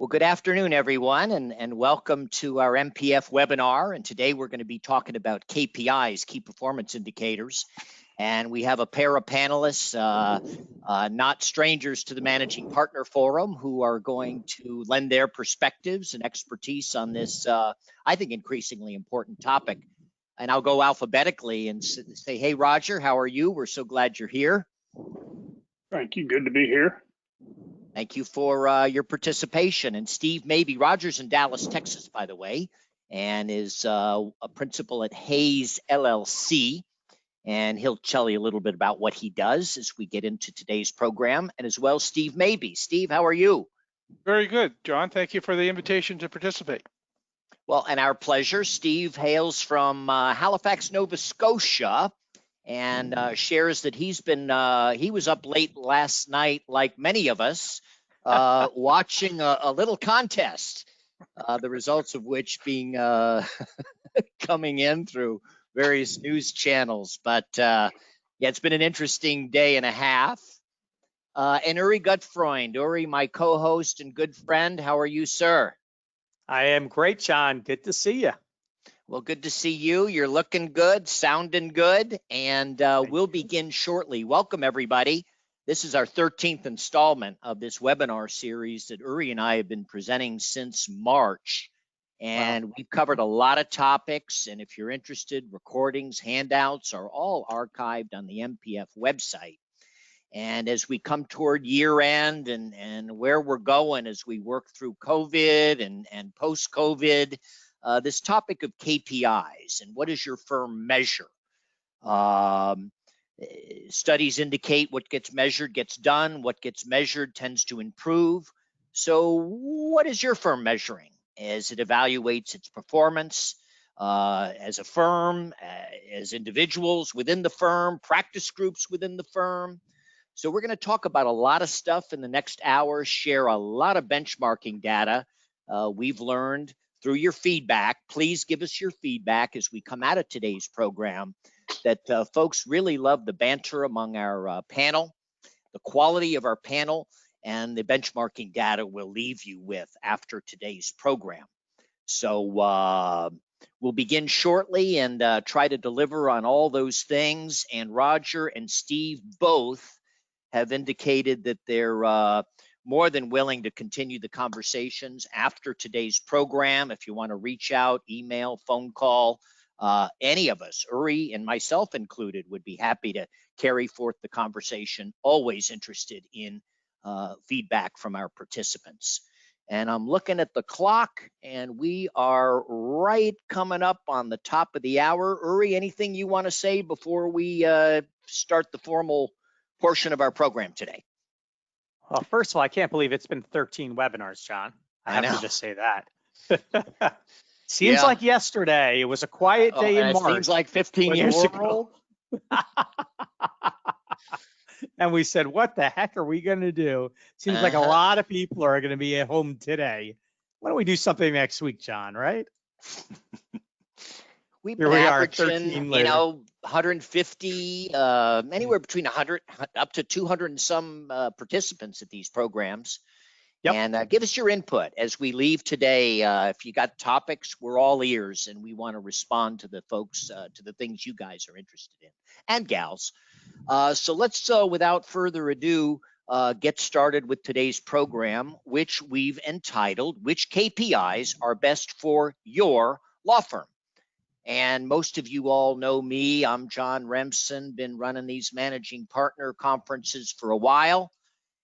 Well, good afternoon, everyone, and welcome to our MPF webinar. And today we're going to be talking about KPIs, key performance indicators. And we have a pair of panelists, not strangers to the Managing Partner Forum, who are going to lend their perspectives and expertise on this, I think, increasingly important topic. And I'll go alphabetically and say, hey, Roger, how are you? We're so glad you're here. Thank you. Good to be here. Thank you for your participation. And Steve Mabey, Roger's in Dallas, Texas, by the way, and is a principal at Hayse LLC. And he'll tell you a little bit about what he does as we get into today's program. And as well, Steve Mabey. Steve, how are you? Very good, John. Thank you for the invitation to participate. Well, and our pleasure. Steve hails from Halifax, Nova Scotia, and shares that he was up late last night, like many of us, watching a little contest, the results of which being coming in through various news channels. But yeah, it's been an interesting day and a half. And Uri Gutfreund, Uri, my co-host and good friend, how are you, sir? I am great, John. Good to see you. Well, good to see you. You're looking good, sounding good, and we'll begin shortly. Welcome, everybody. This is our 13th installment of this webinar series that Uri and I have been presenting since March. And we've covered a lot of topics, and if you're interested, recordings, handouts are all archived on the MPF website. And as we come toward year end and where we're going as we work through COVID and post-COVID, this topic of KPIs and what does your firm measure? Studies indicate what gets measured gets done, what gets measured tends to improve. So what is your firm measuring as it evaluates its performance as a firm, as individuals within the firm, practice groups within the firm? So we're going to talk about a lot of stuff in the next hour, share a lot of benchmarking data we've learned through your feedback. Please give us your feedback as we come out of today's program, that folks really love the banter among our panel, the quality of our panel, and the benchmarking data we'll leave you with after today's program. So we'll begin shortly and try to deliver on all those things. And Roger and Steve both have indicated that they're more than willing to continue the conversations after today's program. If you want to reach out, email, phone call, any of us, Uri and myself included, would be happy to carry forth the conversation, always interested in feedback from our participants. And I'm looking at the clock, and we are right coming up on the top of the hour. Uri, anything you want to say before we start the formal portion of our program today? Well, first of all, I can't believe it's been 13 webinars, John. I have to just say that. Seems like yesterday. It was a quiet day in March. Seems like 15 years ago. And we said, what the heck are we going to do? Seems like a lot of people are going to be at home today. Why don't we do something next week, John, right? We've been averaging, 150, anywhere between 100 up to 200 and some participants at these programs. Yep. And give us your input as we leave today. If you got topics, we're all ears, and we want to respond to the folks, to the things you guys are interested in, and gals. So let's, without further ado, get started with today's program, which we've entitled, Which KPIs Are Best for Your Law Firm? And most of you all know me. I'm John Remsen, been running these managing partner conferences for a while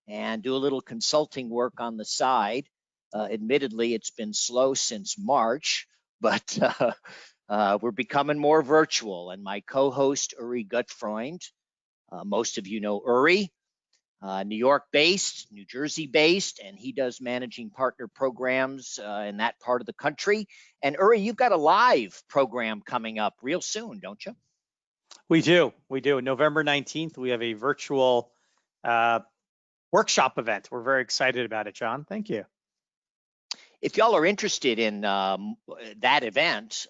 and do a little consulting work on the side. Admittedly, it's been slow since March, but we're becoming more virtual. And my co-host, Uri Gutfreund, most of you know Uri, New York-based, New Jersey-based, and he does managing partner programs in that part of the country. And Uri, you've got a live program coming up real soon, don't you? We do. November 19th, we have a virtual workshop event. We're very excited about it, John. Thank you. If y'all are interested in that event,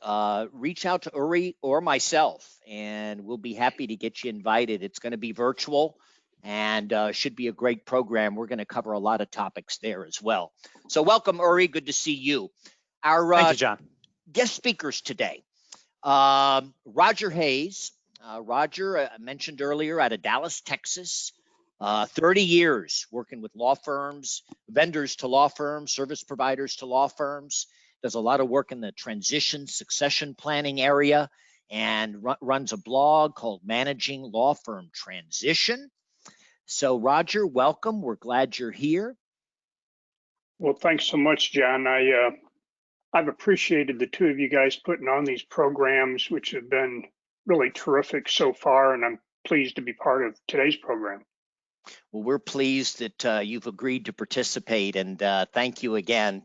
reach out to Uri or myself, and we'll be happy to get you invited. It's going to be virtual. and should be a great program. We're going to cover a lot of topics there as well. So welcome, Uri. Good to see you. Our Thank you, John. guest speakers today, Roger Hayse. Roger, I mentioned earlier, out of Dallas, Texas. 30 years working with law firms, vendors to law firms, service providers to law firms. Does a lot of work in the transition succession planning area, and runs a blog called Managing Law Firm Transition. So Roger, welcome. We're glad you're here. Well, thanks so much, John. I've appreciated the two of you guys putting on these programs, which have been really terrific so far, and I'm pleased to be part of today's program. Well, we're pleased that you've agreed to participate, and thank you again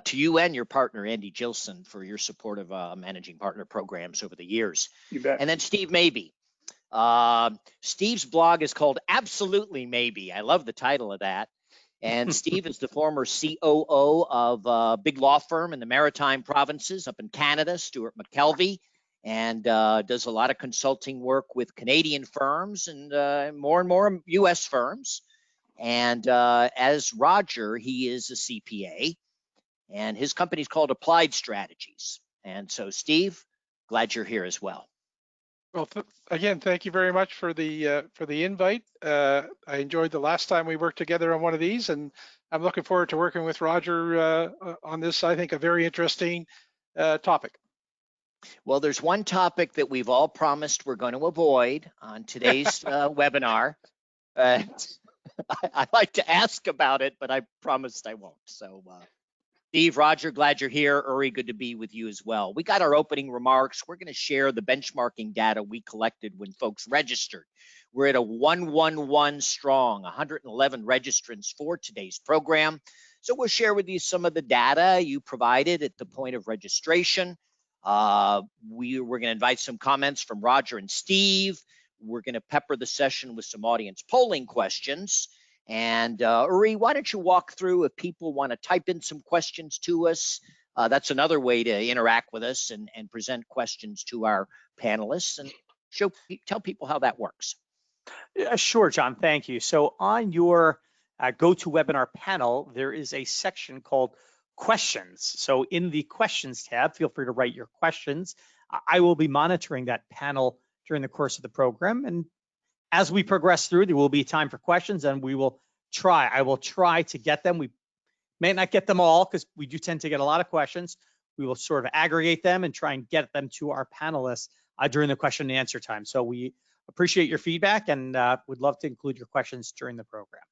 to you and your partner, Andy Gilson, for your support of managing partner programs over the years. You bet. And then Steve Mabey. Steve's blog is called Absolutely Maybe. I love the title of that. And Steve is the former COO of a big law firm in the Maritime provinces up in Canada, Stuart McKelvey, and does a lot of consulting work with Canadian firms and more U.S. firms. And as Roger, he is a CPA, and his company is called Applied Strategies. And so, Steve, glad you're here as well. Well, again, thank you very much for the invite. I enjoyed the last time we worked together on one of these, and I'm looking forward to working with Roger on this, I think, a very interesting topic. Well, there's one topic that we've all promised we're going to avoid on today's webinar. I like to ask about it, but I promised I won't. So, Steve, Roger, glad you're here. Uri, good to be with you as well. We got our opening remarks. We're going to share the benchmarking data we collected when folks registered. We're at a 111 strong, 111 registrants for today's program. So we'll share with you some of the data you provided at the point of registration. We're going to invite some comments from Roger and Steve. We're going to pepper the session with some audience polling questions. And Uri, why don't you walk through, if people want to type in some questions to us, that's another way to interact with us and present questions to our panelists, and tell people how that works. Sure, John, thank you. So on your GoToWebinar panel, there is a section called Questions. So in the Questions tab, feel free to write your questions. I will be monitoring that panel during the course of the program, and as we progress through, there will be time for questions, and I will try to get them. We may not get them all because we do tend to get a lot of questions. We will sort of aggregate them and try and get them to our panelists during the question and answer time. So we appreciate your feedback and would love to include your questions during the program.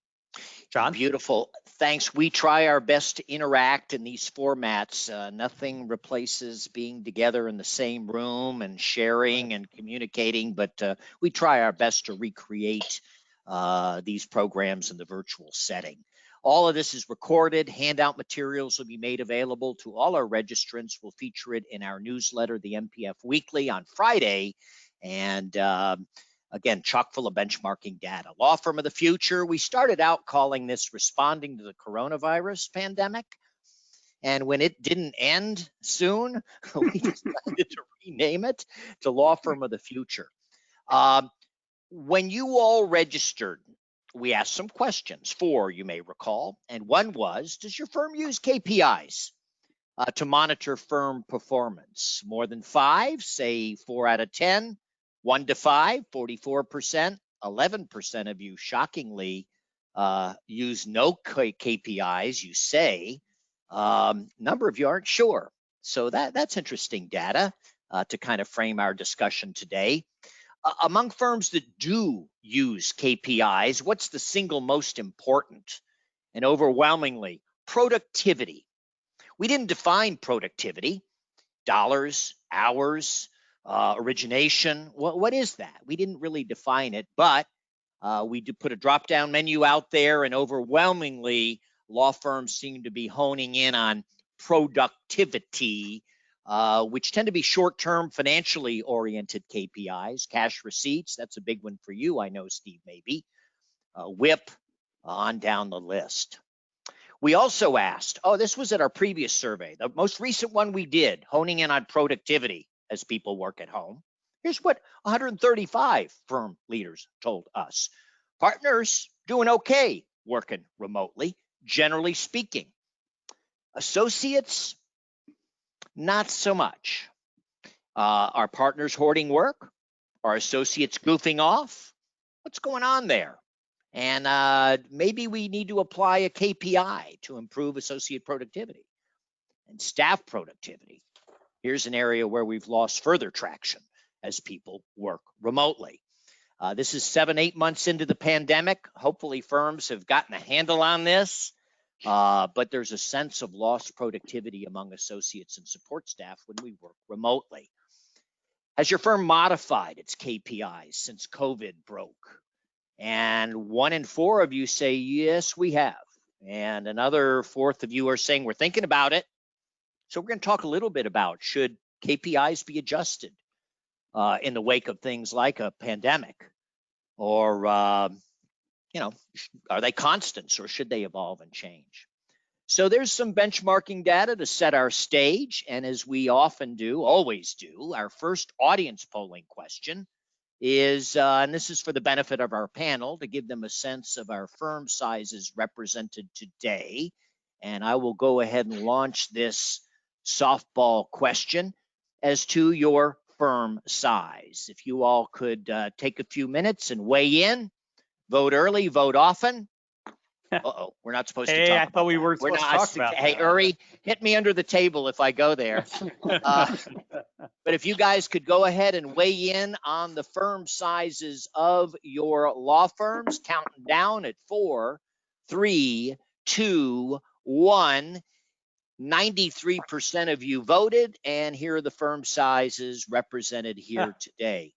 John? Beautiful. Thanks. We try our best to interact in these formats. Nothing replaces being together in the same room and sharing and communicating, but we try our best to recreate these programs in the virtual setting. All of this is recorded. Handout materials will be made available to all our registrants. We'll feature it in our newsletter, the MPF Weekly, on Friday. And again, chock full of benchmarking data. Law firm of the future. We started out calling this responding to the coronavirus pandemic. And when it didn't end soon, we decided to rename it to law firm of the future. When you all registered, we asked some questions, 4 you may recall. And one was, does your firm use KPIs to monitor firm performance? More than 5, say 4 out of 10. 1 to 5, 44%, 11% of you shockingly use no KPIs, you say. Number of you aren't sure. So that's interesting data to kind of frame our discussion today. Among firms that do use KPIs, what's the single most important? And overwhelmingly, productivity. We didn't define productivity, dollars, hours, origination. What is that? We didn't really define it, but we did put a drop-down menu out there, and overwhelmingly, law firms seem to be honing in on productivity, which tend to be short-term, financially oriented KPIs. Cash receipts, that's a big one for you, I know, Steve Mabey. WIP, on down the list. We also asked, this was at our previous survey, the most recent one we did, honing in on productivity as people work at home. Here's what 135 firm leaders told us. Partners doing okay working remotely, generally speaking. Associates, not so much. Are partners hoarding work? Are associates goofing off? What's going on there? And maybe we need to apply a KPI to improve associate productivity and staff productivity. Here's an area where we've lost further traction as people work remotely. This is 7-8 months into the pandemic. Hopefully firms have gotten a handle on this, but there's a sense of lost productivity among associates and support staff when we work remotely. Has your firm modified its KPIs since COVID broke? And 1 in 4 of you say, yes, we have. And another 1/4 of you are saying we're thinking about it. So we're going to talk a little bit about, should KPIs be adjusted in the wake of things like a pandemic? Or, are they constants, or should they evolve and change? So there's some benchmarking data to set our stage. And as we often do, always do, our first audience polling question is, and this is for the benefit of our panel, to give them a sense of our firm sizes represented today. And I will go ahead and launch this softball question as to your firm size. If you all could take a few minutes and weigh in, vote early, vote often. Uh-oh, we're not supposed to talk about I thought we weren't we're supposed not, to talk about Hey, that. Uri, hit me under the table if I go there. But if you guys could go ahead and weigh in on the firm sizes of your law firms, counting down at 4, 3, 2, 1. 93% of you voted, and here are the firm sizes represented here today.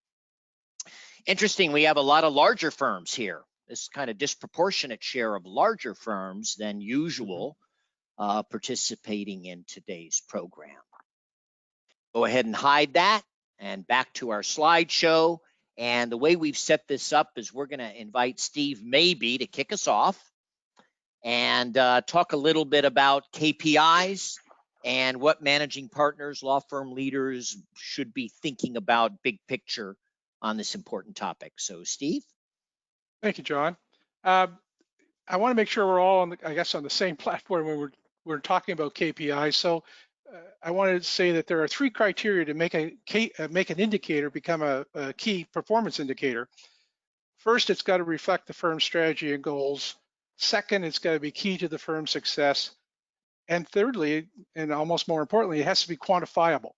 Interesting, we have a lot of larger firms here. This kind of disproportionate share of larger firms than usual participating in today's program. Go ahead and hide that, and back to our slideshow. And the way we've set this up is we're going to invite Steve Mabey to kick us off and talk a little bit about KPIs and what managing partners, law firm leaders should be thinking about big picture on this important topic. So, Steve? Thank you, John. I want to make sure we're all on the same platform when we're talking about KPIs. So I wanted to say that there are 3 criteria to make an indicator become a key performance indicator. First, it's got to reflect the firm's strategy and goals. Second, it's got to be key to the firm's success. And thirdly, and almost more importantly, it has to be quantifiable.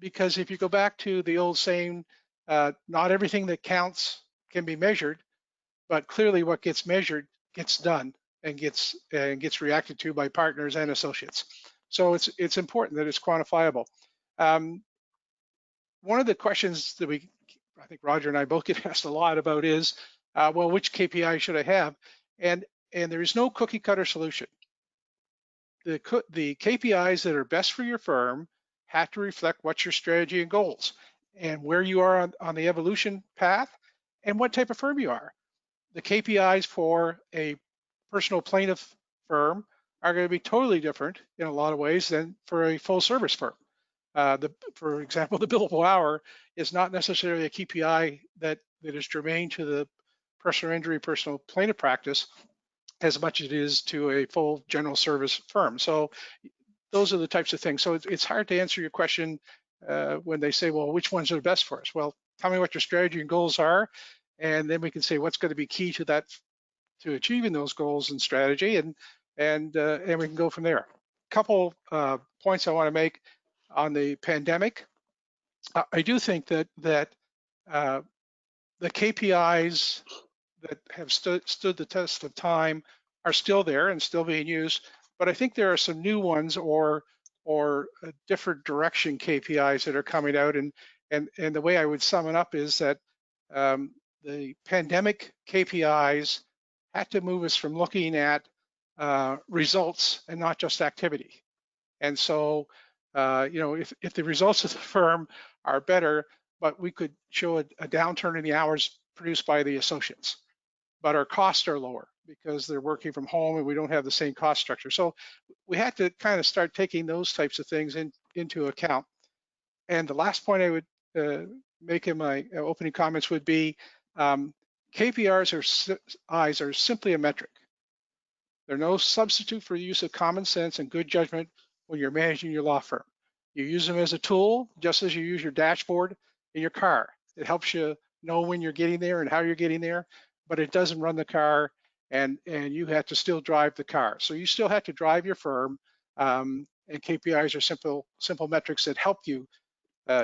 Because if you go back to the old saying, not everything that counts can be measured, but clearly what gets measured gets done and gets reacted to by partners and associates. So it's important that it's quantifiable. One of the questions that I think Roger and I both get asked a lot about is, well, which KPI should I have? And there is no cookie cutter solution. The KPIs that are best for your firm have to reflect what's your strategy and goals and where you are on the evolution path and what type of firm you are. The KPIs for a personal plaintiff firm are going to be totally different in a lot of ways than for a full service firm. For example, the billable hour is not necessarily a KPI that is germane to the personal injury, personal plaintiff practice as much as it is to a full general service firm. So those are the types of things. So it's hard to answer your question when they say, well, which ones are the best for us? Well, tell me what your strategy and goals are, and then we can say what's going to be key to that, to achieving those goals and strategy, and we can go from there. A couple points I want to make on the pandemic. I do think that the KPIs that have stood the test of time are still there and still being used, but I think there are some new ones or different direction KPIs that are coming out, and the way I would sum it up is that the pandemic KPIs had to move us from looking at results and not just activity. And so, if the results of the firm are better, but we could show a downturn in the hours produced by the associates, but our costs are lower because they're working from home and we don't have the same cost structure. So we had to kind of start taking those types of things into account. And the last point I would make in my opening comments would be KPIs are simply a metric. They're no substitute for the use of common sense and good judgment when you're managing your law firm. You use them as a tool, just as you use your dashboard in your car. It helps you know when you're getting there and how you're getting there, but it doesn't run the car, and you have to still drive the car. So you still have to drive your firm, and KPIs are simple metrics that help you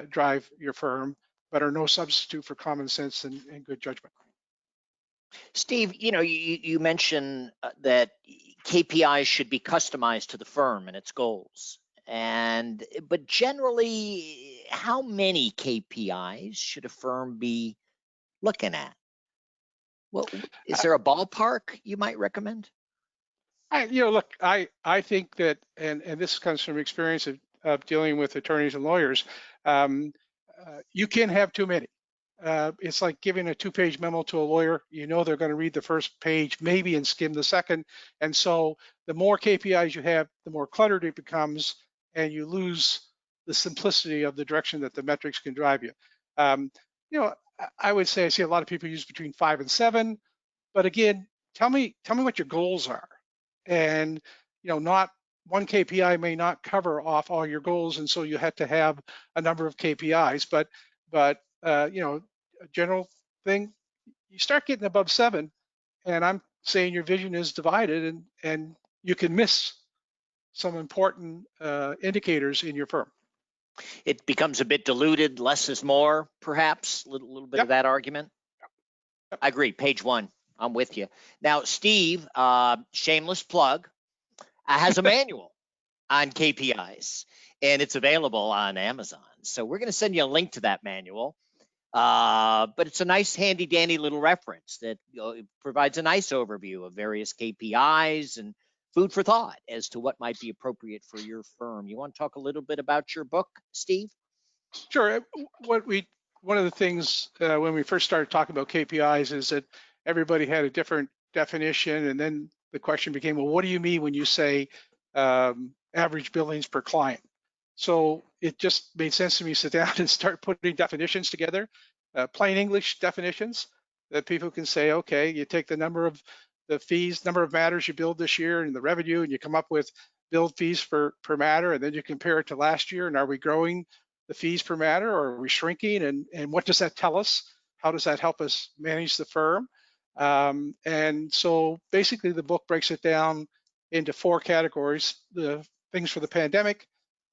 drive your firm, but are no substitute for common sense and good judgment. Steve, you mentioned that KPIs should be customized to the firm and its goals. But generally, how many KPIs should a firm be looking at? Well, is there a ballpark you might recommend? Look, I think that, and this comes from experience of dealing with attorneys and lawyers, you can have too many. It's like giving a 2-page memo to a lawyer. You know they're going to read the first page, maybe, and skim the second. And so the more KPIs you have, the more cluttered it becomes, and you lose the simplicity of the direction that the metrics can drive you. I would say I see a lot of people use between 5 and 7, but again, tell me what your goals are. And not one KPI may not cover off all your goals, and so you have to have a number of KPIs. But a general thing, you start getting above 7, and I'm saying your vision is divided, and you can miss some important indicators in your firm. It becomes a bit diluted, less is more, perhaps, a little bit of that argument. I agree, page 1, I'm with you. Now, Steve, shameless plug, has a manual on KPIs, and it's available on Amazon. So we're going to send you a link to that manual. But it's a nice, handy dandy little reference that provides a nice overview of various KPIs and food for thought as to what might be appropriate for your firm. You want to talk a little bit about your book, Steve? Sure. One of the things when we first started talking about KPIs is that everybody had a different definition, and then the question became, well, what do you mean when you say average billings per client? So it just made sense to me to sit down and start putting definitions together, plain English definitions that people can say, okay, you take the number of matters you billed this year and the revenue, and you come up with billed fees per matter, and then you compare it to last year, and are we growing the fees per matter, or are we shrinking, and what does that tell us? How does that help us manage the firm? And so basically the book breaks it down into 4 categories: the things for the pandemic,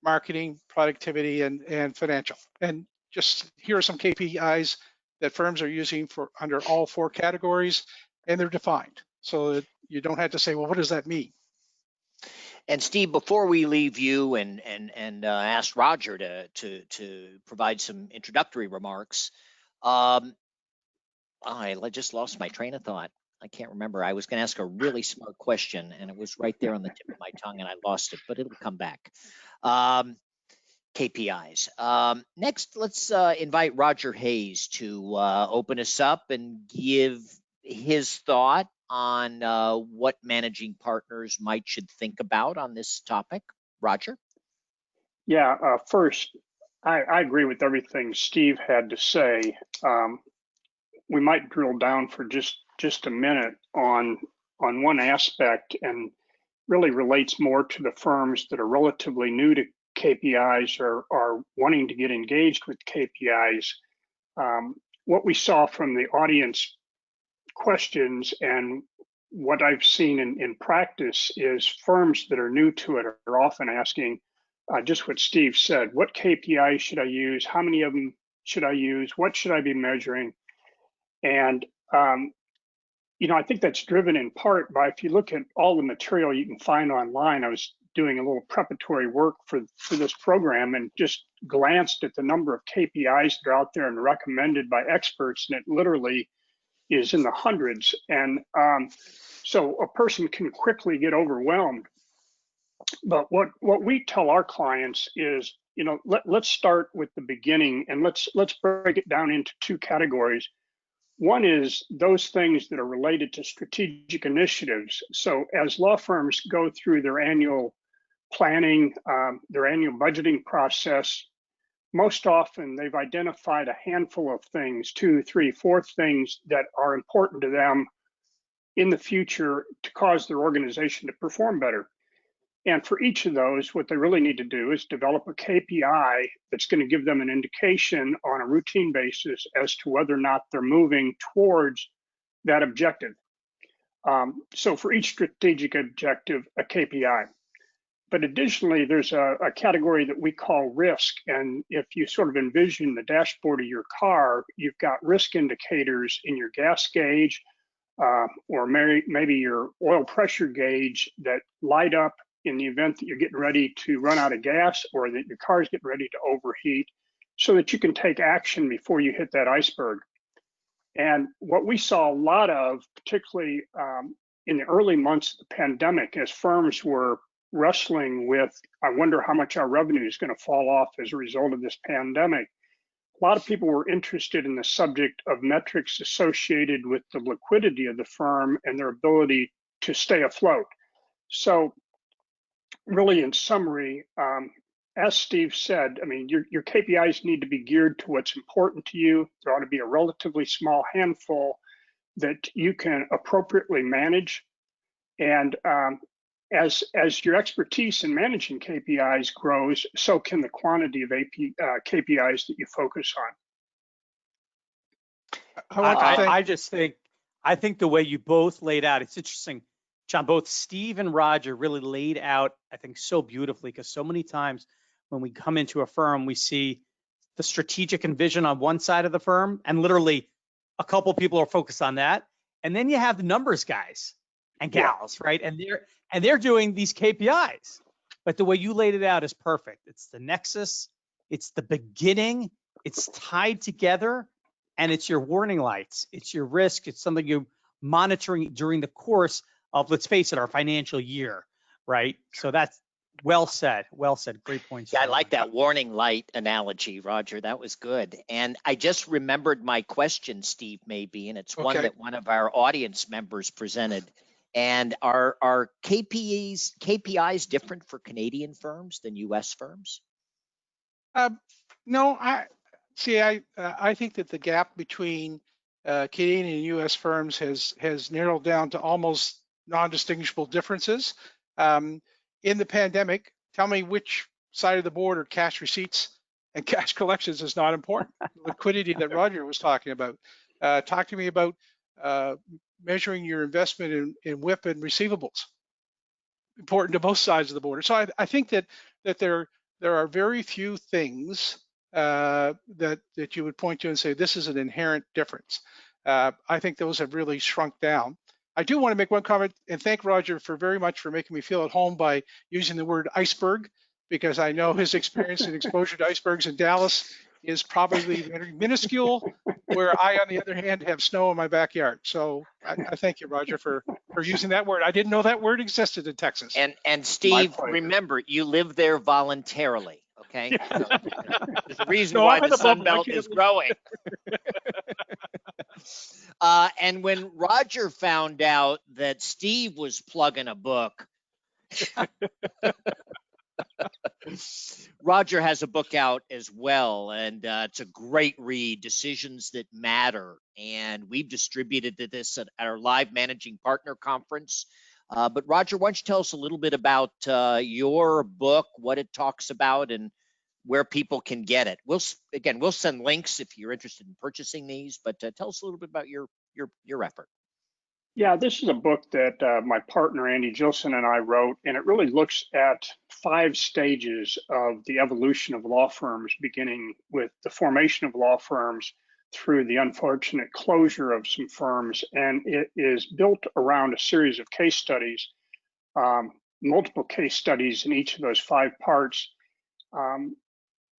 marketing, productivity, and financial. And just here are some KPIs that firms are using for under all 4 categories, and they're defined so that you don't have to say, well, what does that mean? And Steve, before we leave you and ask Roger to provide some introductory remarks, I just lost my train of thought. I can't remember. I was going to ask a really smart question, and it was right there on the tip of my tongue, and I lost it, but it'll come back. KPIs. Next, let's invite Roger Hayse to open us up and give his thought on what managing partners should think about on this topic. Roger? Yeah, first, I agree with everything Steve had to say. We might drill down for just a minute on one aspect, and really relates more to the firms that are relatively new to KPIs or are wanting to get engaged with KPIs. What we saw from the audience questions and what I've seen in practice is firms that are new to it are often asking just what Steve said: what KPIs should I use? How many of them should I use? What should I be measuring? And I think that's driven in part by, if you look at all the material you can find online. I was doing a little preparatory work for this program and just glanced at the number of KPIs that are out there and recommended by experts, and it literally is in the hundreds. And so a person can quickly get overwhelmed. But what we tell our clients is, let's start with the beginning, and let's break it down into 2 categories. One is those things that are related to strategic initiatives. So as law firms go through their annual planning, their annual budgeting process, most often they've identified a handful of things, 2, 3, 4 things that are important to them in the future to cause their organization to perform better. And for each of those, what they really need to do is develop a KPI that's going to give them an indication on a routine basis as to whether or not they're moving towards that objective. So for each strategic objective, a KPI. But additionally, there's a category that we call risk. And if you sort of envision the dashboard of your car, you've got risk indicators in your gas gauge, or maybe your oil pressure gauge that light up in the event that you're getting ready to run out of gas or that your car's getting ready to overheat, so that you can take action before you hit that iceberg. And what we saw a lot of, particularly in the early months of the pandemic, as firms were wrestling with, I wonder how much our revenue is going to fall off as a result of this pandemic, a lot of people were interested in the subject of metrics associated with the liquidity of the firm and their ability to stay afloat. So really, in summary, as Steve said, I mean, your KPIs need to be geared to what's important to you. There ought to be a relatively small handful that you can appropriately manage. And as your expertise in managing KPIs grows, so can the quantity of KPIs that you focus on. I think the way you both laid out, it's interesting, John, both Steve and Roger really laid out, I think, so beautifully, because so many times when we come into a firm, we see the strategic and vision on one side of the firm, and literally a couple people are focused on that. And then you have the numbers guys and gals, right? And they're doing these KPIs. But the way you laid it out is perfect. It's the nexus, it's the beginning, it's tied together, and it's your warning lights, it's your risk, it's something you're monitoring during the course of, let's face it, our financial year, right? So that's well said, great points. Yeah, I like that warning light analogy, Roger. That was good. And I just remembered my question, Steve Mabey, and it's one that one of our audience members presented. And are KPIs different for Canadian firms than U.S. firms? No, I think that the gap between Canadian and U.S. firms has narrowed down to almost non-distinguishable differences. In the pandemic, tell me which side of the board are cash receipts and cash collections is not important. Liquidity that Roger was talking about. Talk to me about measuring your investment in WIP and receivables. Important to both sides of the border. So I think that there are very few things that you would point to and say this is an inherent difference. I think those have really shrunk down. I do want to make one comment and thank Roger very much for making me feel at home by using the word iceberg, because I know his experience and exposure to icebergs in Dallas is probably very minuscule, where I, on the other hand, have snow in my backyard. So I thank you, Roger, for using that word. I didn't know that word existed in Texas. And Steve, remember, you live there voluntarily, okay? So, there's a reason why the Sun Belt is growing. And when Roger found out that Steve was plugging a book, Roger has a book out as well, and it's a great read, Decisions That Matter. And we've distributed this at our live Managing Partner Conference. But Roger, why don't you tell us a little bit about your book, what it talks about, and where people can get it. We'll send links if you're interested in purchasing these, but tell us a little bit about your effort. Yeah, this is a book that my partner Andy Gilson and I wrote, and it really looks at 5 stages of the evolution of law firms, beginning with the formation of law firms through the unfortunate closure of some firms. And it is built around a series of case studies, multiple case studies in each of those 5 parts.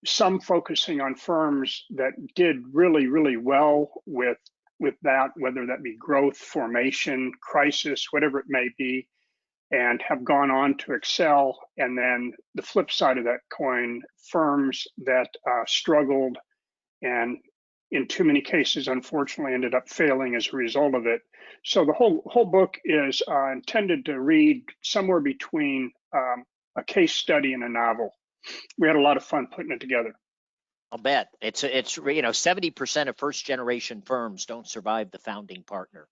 Some focusing on firms that did really, really well with that, whether that be growth, formation, crisis, whatever it may be, and have gone on to excel. And then the flip side of that coin, firms that struggled and in too many cases, unfortunately, ended up failing as a result of it. So the whole book is intended to read somewhere between a case study and a novel. We had a lot of fun putting it together. I'll bet it's 70% of first generation firms don't survive the founding partner.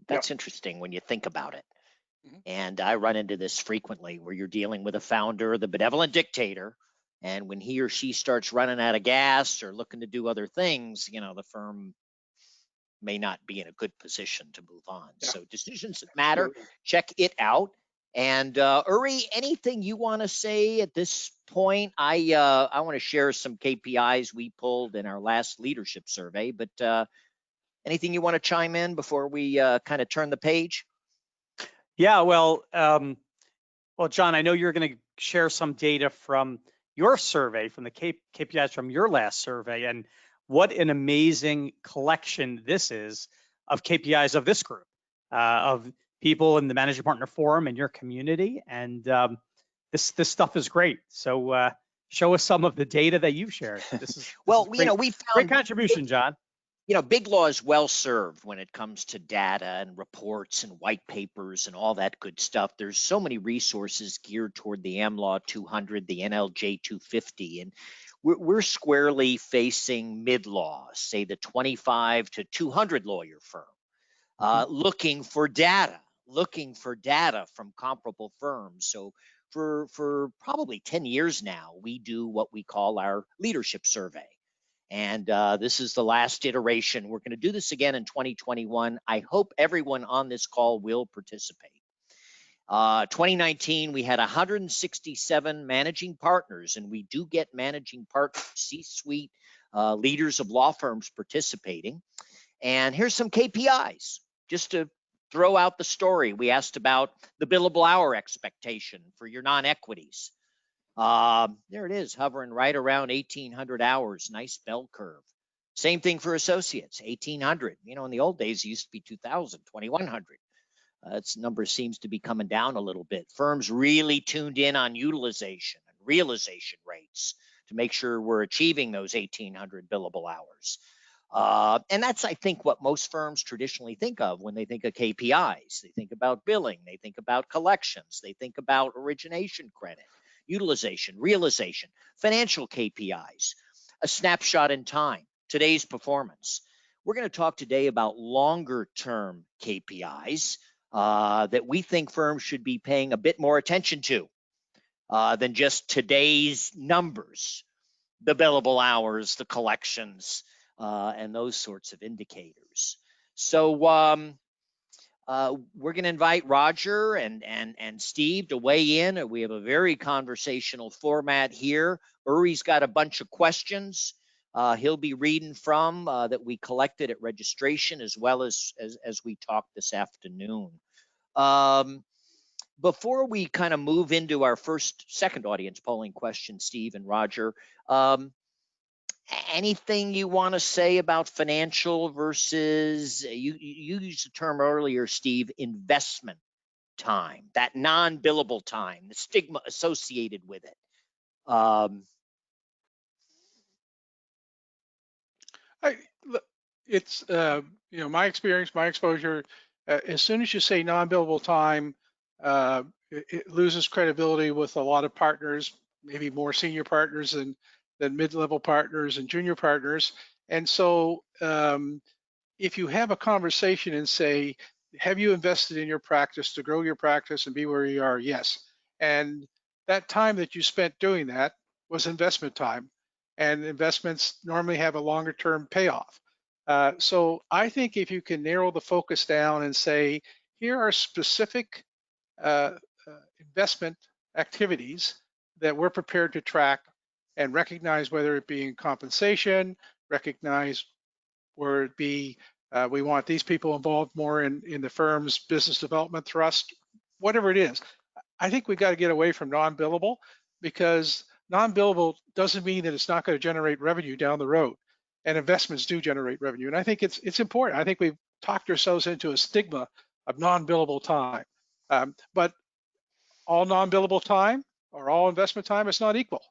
That's interesting when you think about it. And I run into this frequently where you're dealing with a founder, the benevolent dictator, and when he or she starts running out of gas or looking to do other things, the firm may not be in a good position to move on. Yeah. So decisions that matter, check it out. And Uri, anything you want to say at this point? I want to share some KPIs we pulled in our last leadership survey, but anything you want to chime in before we kind of turn the page? Yeah, well, John, I know you're going to share some data from your survey, from the KPIs from your last survey, and what an amazing collection this is of KPIs of this group, of people in the Managing Partner Forum in your community, and this stuff is great. So show us some of the data that you've shared. This is we found great contribution, John. Big Law is well served when it comes to data and reports and white papers and all that good stuff. There's so many resources geared toward the AmLaw 200, the NLJ 250, and we're squarely facing mid-law, say the 25 to 200 lawyer firm, looking for data from comparable firms. So for probably 10 years now, we do what we call our leadership survey. And this is the last iteration. We're going to do this again in 2021. I hope everyone on this call will participate. 2019, we had 167 managing partners, and we do get managing partners, C-suite leaders of law firms participating. And here's some KPIs, just to throw out the story. We asked about the billable hour expectation for your non-equities. There it is, hovering right around 1,800 hours, nice bell curve. Same thing for associates, 1,800. In the old days, it used to be 2,000, 2,100. Its number seems to be coming down a little bit. Firms really tuned in on utilization and realization rates to make sure we're achieving those 1,800 billable hours. And that's, I think, what most firms traditionally think of when they think of KPIs. They think about billing, they think about collections, they think about origination credit, utilization, realization, financial KPIs, a snapshot in time, today's performance. We're going to talk today about longer term KPIs that we think firms should be paying a bit more attention to than just today's numbers, the billable hours, the collections, and those sorts of indicators. So we're going to invite Roger and Steve to weigh in. We have a very conversational format here. Uri's got a bunch of questions he'll be reading from that we collected at registration, as well as we talked this afternoon. Before we kind of move into our second audience polling question, Steve and Roger, anything you want to say about financial versus, you used the term earlier, Steve, investment time, that non-billable time, the stigma associated with it? It's my experience, my exposure. As soon as you say non-billable time, it loses credibility with a lot of partners, maybe more senior partners than mid-level partners and junior partners. And so if you have a conversation and say, have you invested in your practice to grow your practice and be where you are? Yes. And that time that you spent doing that was investment time, and investments normally have a longer term payoff. So I think if you can narrow the focus down and say, here are specific investment activities that we're prepared to track and recognize, whether it be in compensation, recognize where it be we want these people involved more in the firm's business development thrust, whatever it is. I think we've got to get away from non-billable, because non-billable doesn't mean that it's not going to generate revenue down the road, and investments do generate revenue. And I think it's important. I think we've talked ourselves into a stigma of non-billable time, but all non-billable time or all investment time is not equal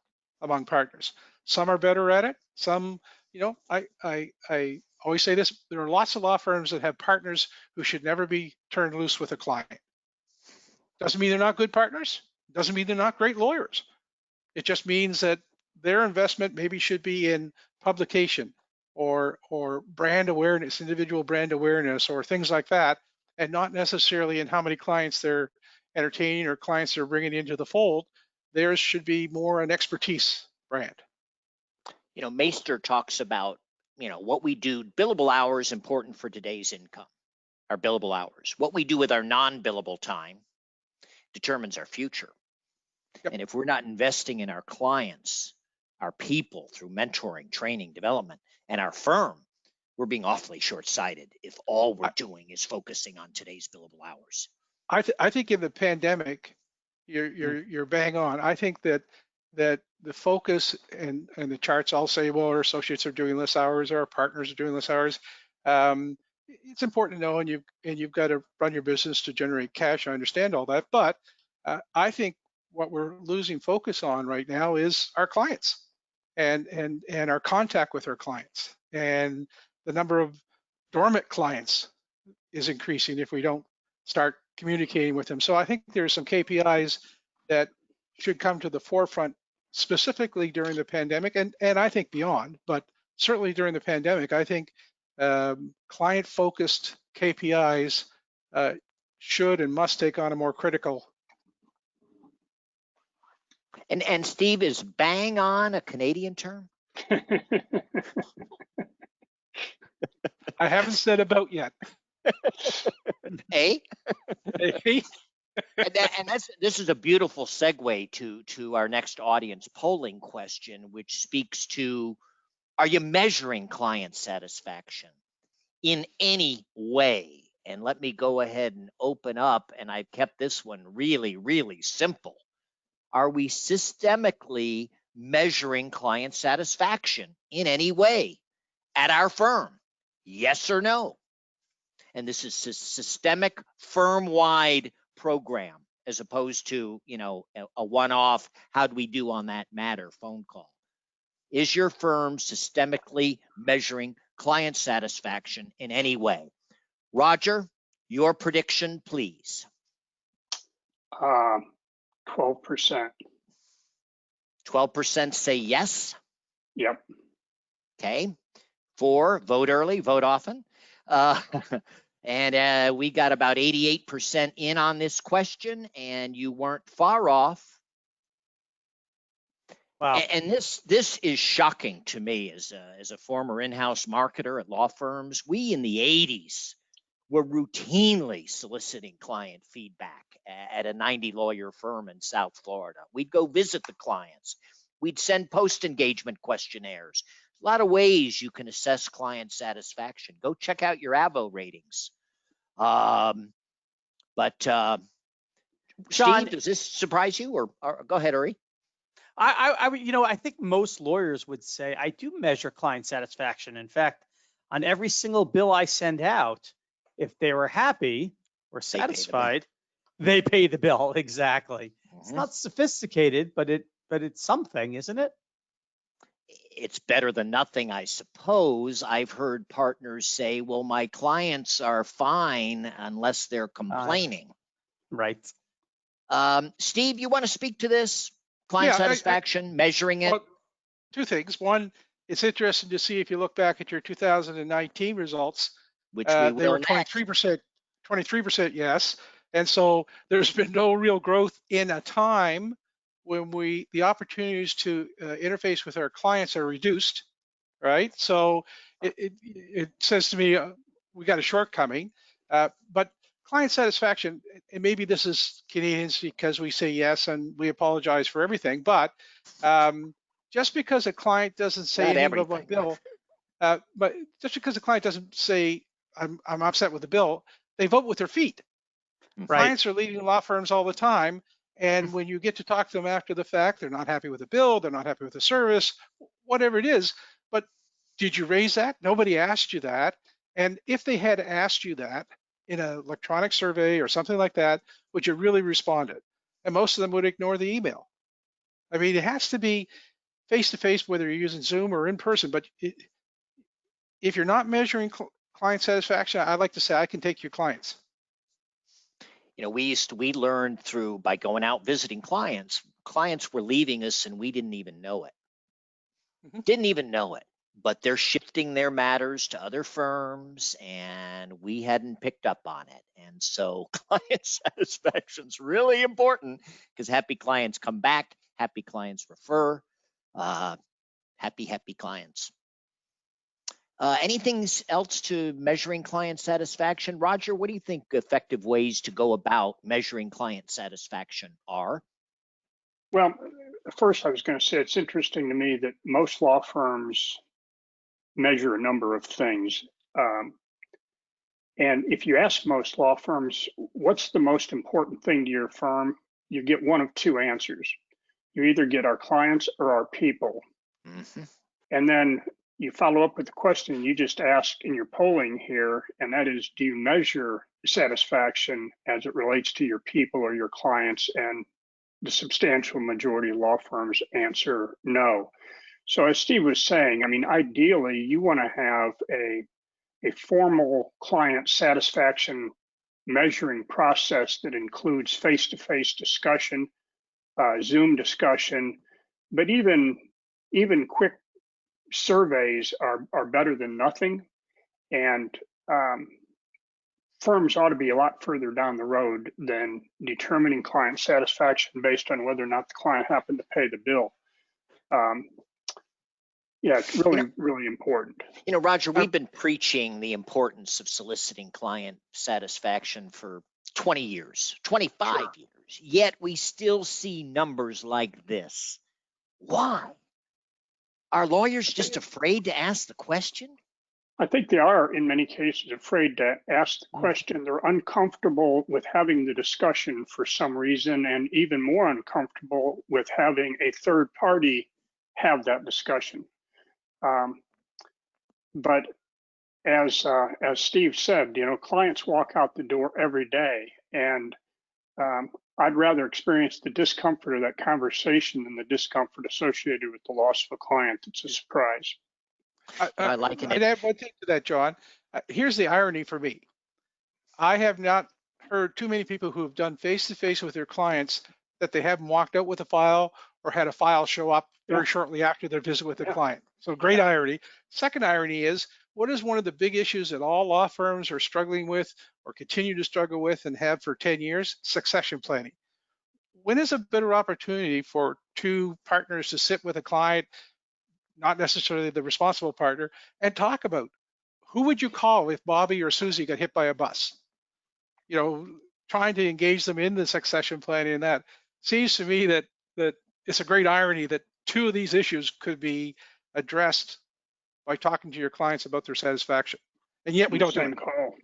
among partners. Some are better at it. Some, I always say this, there are lots of law firms that have partners who should never be turned loose with a client. Doesn't mean they're not good partners. Doesn't mean they're not great lawyers. It just means that their investment maybe should be in publication or brand awareness, individual brand awareness, or things like that, and not necessarily in how many clients they're entertaining or clients they're bringing into the fold. Theirs should be more an expertise brand. You know, Meister talks about, you know, what we do. Billable hours important for today's income, our billable hours. What we do with our non-billable time determines our future. Yep. And if we're not investing in our clients, our people through mentoring, training, development, and our firm, we're being awfully short-sighted if all we're doing is focusing on today's billable hours. I think in the pandemic, you're bang on. I think that the focus and the charts all say, well, our associates are doing less hours, our partners are doing less hours. It's important to know, and you've got to run your business to generate cash. I understand all that, but I think what we're losing focus on right now is our clients and our contact with our clients, and the number of dormant clients is increasing if we don't start communicating with them. So I think there's some KPIs that should come to the forefront specifically during the pandemic, and I think beyond, but certainly during the pandemic. I think client-focused KPIs should and must take on a more critical. And Steve, is bang on a Canadian term? I haven't said about yet. Eh? Hey? This is a beautiful segue to our next audience polling question, which speaks to, are you measuring client satisfaction in any way? And let me go ahead and open up, and I've kept this one really, really simple. Are we systemically measuring client satisfaction in any way at our firm? Yes or no? And this is a systemic, firm-wide program, as opposed to, you know, a one-off, how do we do on that matter phone call. Is your firm systemically measuring client satisfaction in any way? Roger, your prediction, please. 12%. 12% say yes. Yep. Okay. 4, vote early, vote often. And we got about 88% in on this question, and you weren't far off. Wow. And this is shocking to me as a former in-house marketer at law firms. We in the 80s were routinely soliciting client feedback at a 90-lawyer firm in South Florida. We'd go visit the clients. We'd send post-engagement questionnaires. A lot of ways you can assess client satisfaction. Go check out your AVO ratings. John, Steve, does this surprise you, or go ahead, Uri? I think most lawyers would say I do measure client satisfaction. In fact, on every single bill I send out, if they were happy or satisfied, they pay the bill. Exactly. Mm-hmm. It's not sophisticated, but it's something, isn't it? It's better than nothing, I suppose. I've heard partners say, well, my clients are fine unless they're complaining. Right. Steve, you want to speak to this? Client satisfaction, measuring it? Well, two things. One, it's interesting to see if you look back at your 2019 results, which they were 23% yes. And so there's been no real growth in a time when the opportunities to interface with our clients are reduced, right? So it says to me, we got a shortcoming, but client satisfaction, and maybe this is Canadians because we say yes and we apologize for everything, but just because a client doesn't say anything about the bill, but just because a client doesn't say, I'm upset with the bill, they vote with their feet. Right. Clients are leaving law firms all the time, and when you get to talk to them after the fact, they're not happy with the bill, they're not happy with the service, whatever it is. But did you raise that? Nobody asked you that. And if they had asked you that in an electronic survey or something like that, would you really respond? And most of them would ignore the email. I mean, it has to be face-to-face, whether you're using Zoom or in person. But if you're not measuring client satisfaction, I like to say I can take your clients. You know, we learned by going out visiting clients were leaving us and we didn't even know it. didn't even know it, but they're shifting their matters to other firms, and we hadn't picked up on it. And so client satisfaction is really important, because happy clients come back, happy clients refer, happy clients. Anything else to measuring client satisfaction? Roger, what do you think effective ways to go about measuring client satisfaction are? Well, first I was going to say it's interesting to me that most law firms measure a number of things. And if you ask most law firms, what's the most important thing to your firm, you get one of two answers. You either get our clients or our people. Mm-hmm. And then you follow up with the question you just asked in your polling here, and that is, do you measure satisfaction as it relates to your people or your clients? And the substantial majority of law firms answer no. So as Steve was saying, I mean, ideally, you want to have a formal client satisfaction measuring process that includes face-to-face discussion, Zoom discussion, but even quick surveys are better than nothing. And firms ought to be a lot further down the road than determining client satisfaction based on whether or not the client happened to pay the bill. Yeah, it's really important. You know, Roger, we've been preaching the importance of soliciting client satisfaction for 20 years, 25 years, yet we still see numbers like this. Why? Are lawyers just afraid to ask the question? I think they are, in many cases, afraid to ask the question. They're uncomfortable with having the discussion for some reason, and even more uncomfortable with having a third party have that discussion. But as Steve said, you know, clients walk out the door every day, and I'd rather experience the discomfort of that conversation than the discomfort associated with the loss of a client that's a surprise. I like it. I'd add one thing to that, John. Here's the irony for me. I have not heard too many people who have done face-to-face with their clients that they haven't walked out with a file or had a file show up very shortly after their visit with the client. So great irony. Second irony is, what is one of the big issues that all law firms are struggling with or continue to struggle with and have for 10 years? Succession planning. When is a better opportunity for two partners to sit with a client, not necessarily the responsible partner, and talk about who would you call if Bobby or Susie got hit by a bus? You know, trying to engage them in the succession planning, and that seems to me that it's a great irony that two of these issues could be addressed by talking to your clients about their satisfaction, and yet we don't do it. Call.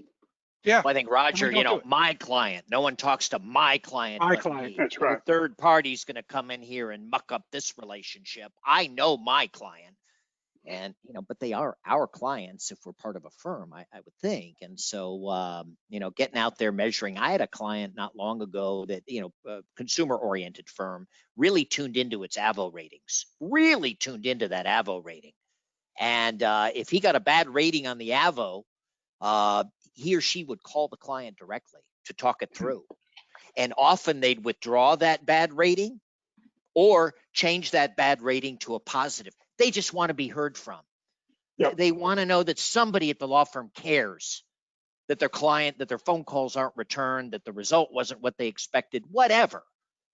Yeah. Well, I think, Roger, you know, my client, no one talks to my client. My but client, me. that's right. No third party's going to come in here and muck up this relationship. I know my client, and, you know, but they are our clients if we're part of a firm, I would think. And so, you know, getting out there measuring. I had a client not long ago that, you know, a consumer-oriented firm really tuned into its AVO ratings, really tuned into that AVO rating. And if he got a bad rating on the AVO, he or she would call the client directly to talk it through. And often they'd withdraw that bad rating or change that bad rating to a positive. They just want to be heard from. Yep. They want to know that somebody at the law firm cares, that their client, that their phone calls aren't returned, that the result wasn't what they expected, whatever.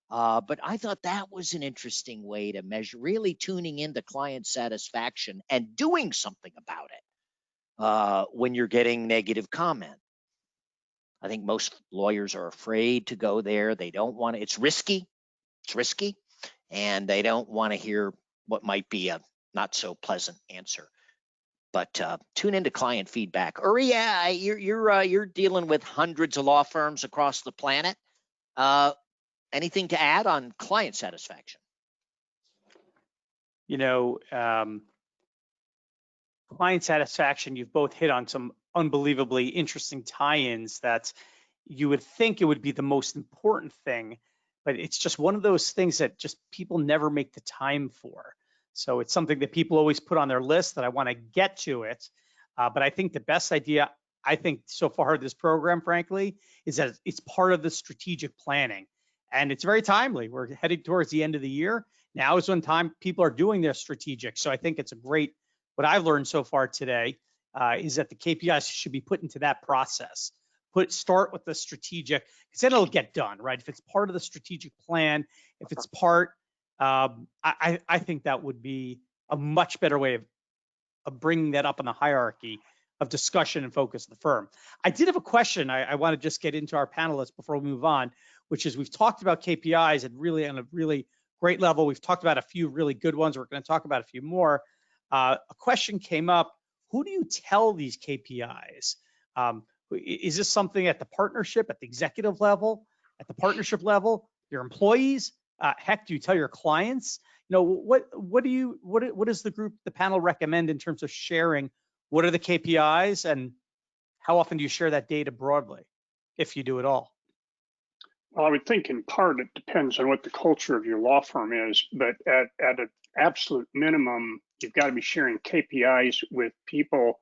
But I thought that was an interesting way to measure, really tuning into client satisfaction and doing something about it when you're getting negative comment. I think most lawyers are afraid to go there. They don't want to, it's risky, and they don't want to hear what might be a not so pleasant answer. But tune into client feedback. Uri, yeah, you're dealing with hundreds of law firms across the planet. Anything to add on client satisfaction? You know, client satisfaction, you've both hit on some unbelievably interesting tie-ins that you would think it would be the most important thing, but it's just one of those things that just people never make the time for. So it's something that people always put on their list that I want to get to it. But I think the best idea, I think so far this program, frankly, is that it's part of the strategic planning. And it's very timely. We're heading towards the end of the year. now is when time people are doing their strategic. So I think it's a great, what I've learned so far today is that the KPIs should be put into that process. Start with the strategic, because then it'll get done, right? If it's part of the strategic plan, if it's part, I think that would be a much better way of bringing that up in the hierarchy of discussion and focus of the firm. I did have a question I want to just get into our panelists before we move on, which is we've talked about KPIs and really on a really great level. We've talked about a few really good ones. We're going to talk about a few more. A question came up, who do you tell these KPIs? Is this something at the partnership, at the executive level, at the partnership level, your employees? Heck, do you tell your clients? You know, what does the panel recommend in terms of sharing? What are the KPIs and how often do you share that data broadly, if you do at all? Well, I would think in part it depends on what the culture of your law firm is, but at an absolute minimum, you've got to be sharing KPIs with people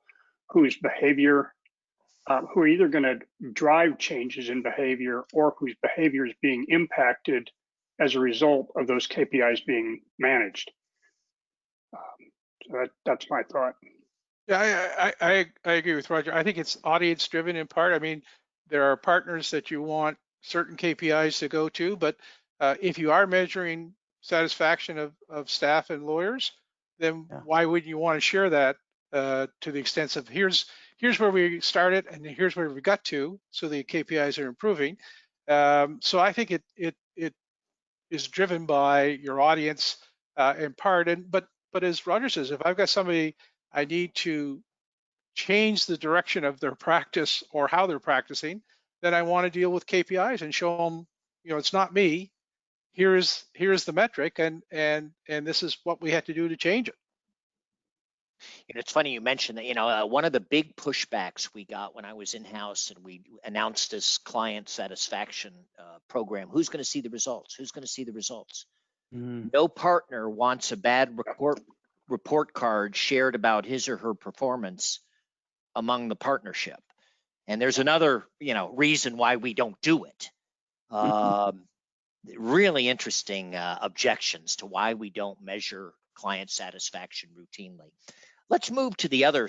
whose behavior, who are either going to drive changes in behavior or whose behavior is being impacted as a result of those KPIs being managed. So that's my thought. Yeah, I agree with Roger. I think it's audience driven in part. I mean, there are partners that you want certain KPIs to go to, but if you are measuring satisfaction of staff and lawyers, then why wouldn't you want to share that to the extent of here's where we started and here's where we got to, so the KPIs are improving. So I think it is driven by your audience in part. But as Roger says, if I've got somebody I need to change the direction of their practice or how they're practicing, then I want to deal with KPIs and show them, you know, it's not me. Here's the metric, and this is what we had to do to change it. You know, it's funny you mentioned that. You know, one of the big pushbacks we got when I was in-house and we announced this client satisfaction program, who's going to see the results? Who's going to see the results? No partner wants a bad report card shared about his or her performance among the partnership. And there's another, you know, reason why we don't do it. Really interesting objections to why we don't measure client satisfaction routinely. Let's move to the other.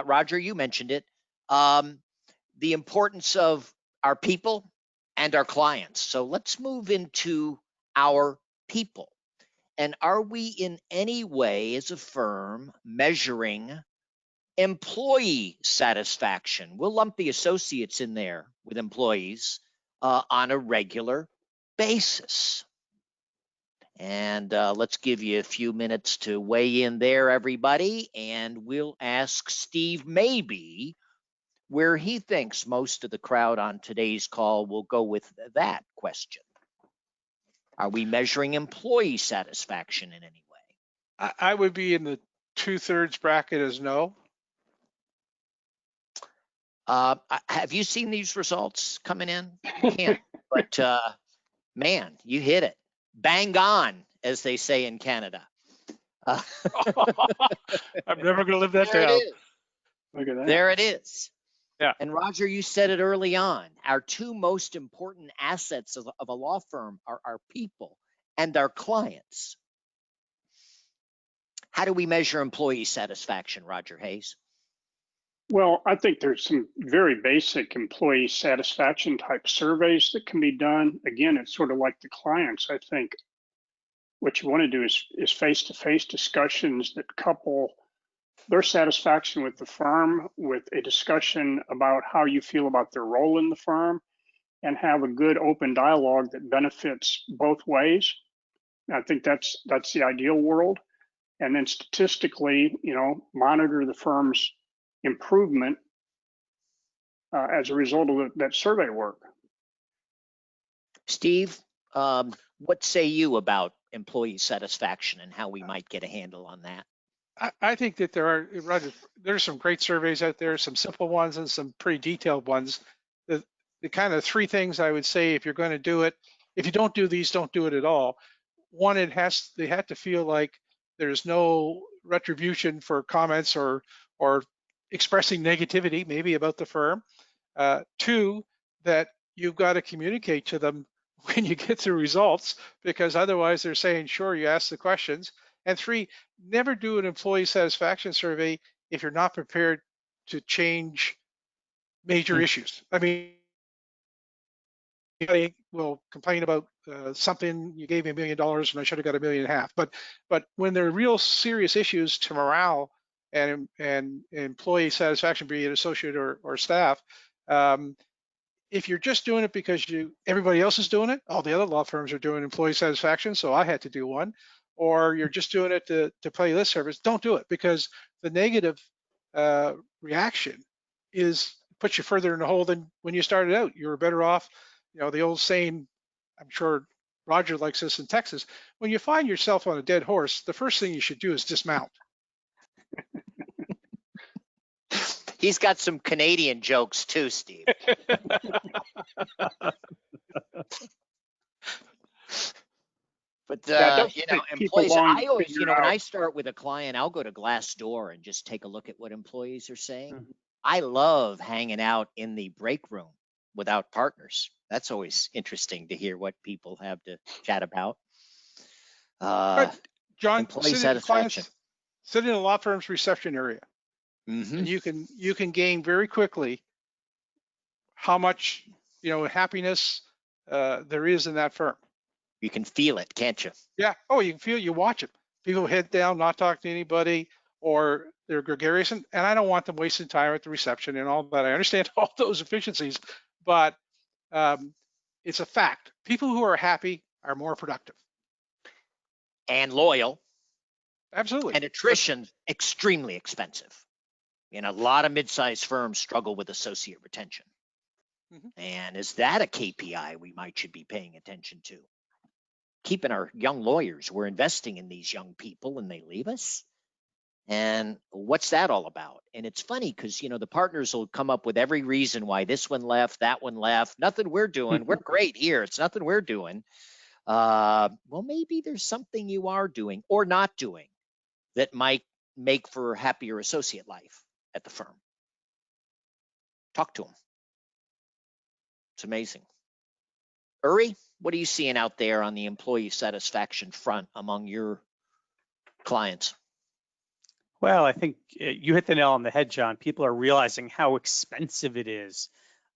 Roger, you mentioned it. The importance of our people and our clients. So let's move into our people. And are we in any way as a firm measuring employee satisfaction? We'll lump the associates in there with employees on a regular basis. And let's give you a few minutes to weigh in there, everybody. And we'll ask Steve Mabey where he thinks most of the crowd on today's call will go with that question. Are we measuring employee satisfaction in any way? I would be in the 2/3 bracket as no. Have you seen these results coming in? You can't, but man, you hit it. Bang on, as they say in Canada. I'm never going to live that there down. It is. Look at that. There it is. Yeah. And Roger, you said it early on. Our two most important assets of a law firm are our people and our clients. How do we measure employee satisfaction, Roger Hayse? Well, I think there's some very basic employee satisfaction type surveys that can be done. Again, it's sort of like the clients. I think what you want to do is face-to-face discussions that couple their satisfaction with the firm with a discussion about how you feel about their role in the firm, and have a good open dialogue that benefits both ways. I think that's the ideal world. And then statistically, you know, monitor the firm's improvement as a result of that survey work. Steve, what say you about employee satisfaction and how we might get a handle on that? I think that there's some great surveys out there, some simple ones and some pretty detailed ones. The kind of three things I would say if you're going to do it, if you don't do these, don't do it at all. One, they have to feel like there's no retribution for comments or expressing negativity maybe about the firm. Two, that you've got to communicate to them when you get the results, because otherwise they're saying, sure, you ask the questions. And 3, never do an employee satisfaction survey if you're not prepared to change major issues. I mean, anybody will complain about something, you gave me $1 million and I should have got $1.5 million. But when there are real serious issues to morale and employee satisfaction, be it associate or staff, if you're just doing it because everybody else is doing it, all the other law firms are doing employee satisfaction, so I had to do one, or you're just doing it to play lip service, don't do it, because the negative reaction puts you further in the hole than when you started out. You were better off, the old saying, I'm sure Roger likes this in Texas, when you find yourself on a dead horse, the first thing you should do is dismount. He's got some Canadian jokes too, Steve. But employees, I always, when I start with a client, I'll go to Glassdoor and just take a look at what employees are saying. Mm-hmm. I love hanging out in the break room without partners. That's always interesting to hear what people have to chat about. John, sit in a law firm's reception area. Mm-hmm. And you can gain very quickly how much happiness there is in that firm. You can feel it, can't you? Yeah. Oh, you can feel. You watch it. People head down, not talk to anybody, or they're gregarious, and I don't want them wasting time at the reception and all that. I understand all those efficiencies, but it's a fact. People who are happy are more productive and loyal. Absolutely. And attrition extremely expensive. A lot of mid-sized firms struggle with associate retention. Mm-hmm. And is that a KPI we should be paying attention to? Keeping our young lawyers, we're investing in these young people and they leave us. And what's that all about? And it's funny because, the partners will come up with every reason why this one left, that one left, nothing we're doing. We're great here. It's nothing we're doing. Well, maybe there's something you are doing or not doing that might make for a happier associate life at the firm. Talk to them. It's amazing. Uri, what are you seeing out there on the employee satisfaction front among your clients? Well, I think you hit the nail on the head, John. People are realizing how expensive it is,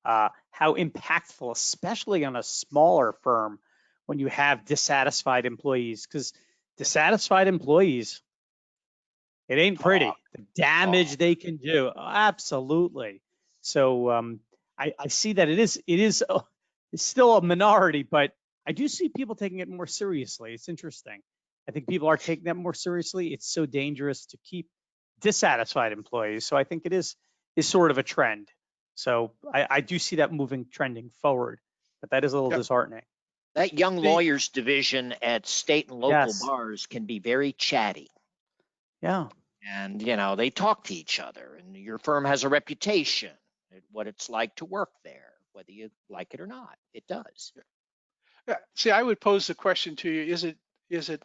how impactful, especially on a smaller firm, when you have dissatisfied employees, because dissatisfied employees, it ain't pretty. The damage they can do, absolutely. So I see that it is still a minority, but I do see people taking it more seriously. It's interesting. I think people are taking that more seriously. It's so dangerous to keep dissatisfied employees. So I think it is sort of a trend. So I do see that trending forward, but that is a little disheartening. That young lawyers division at state and local bars can be very chatty. Yeah. And, they talk to each other, and your firm has a reputation at what it's like to work there, whether you like it or not. It does. Yeah. See, I would pose the question to you, is it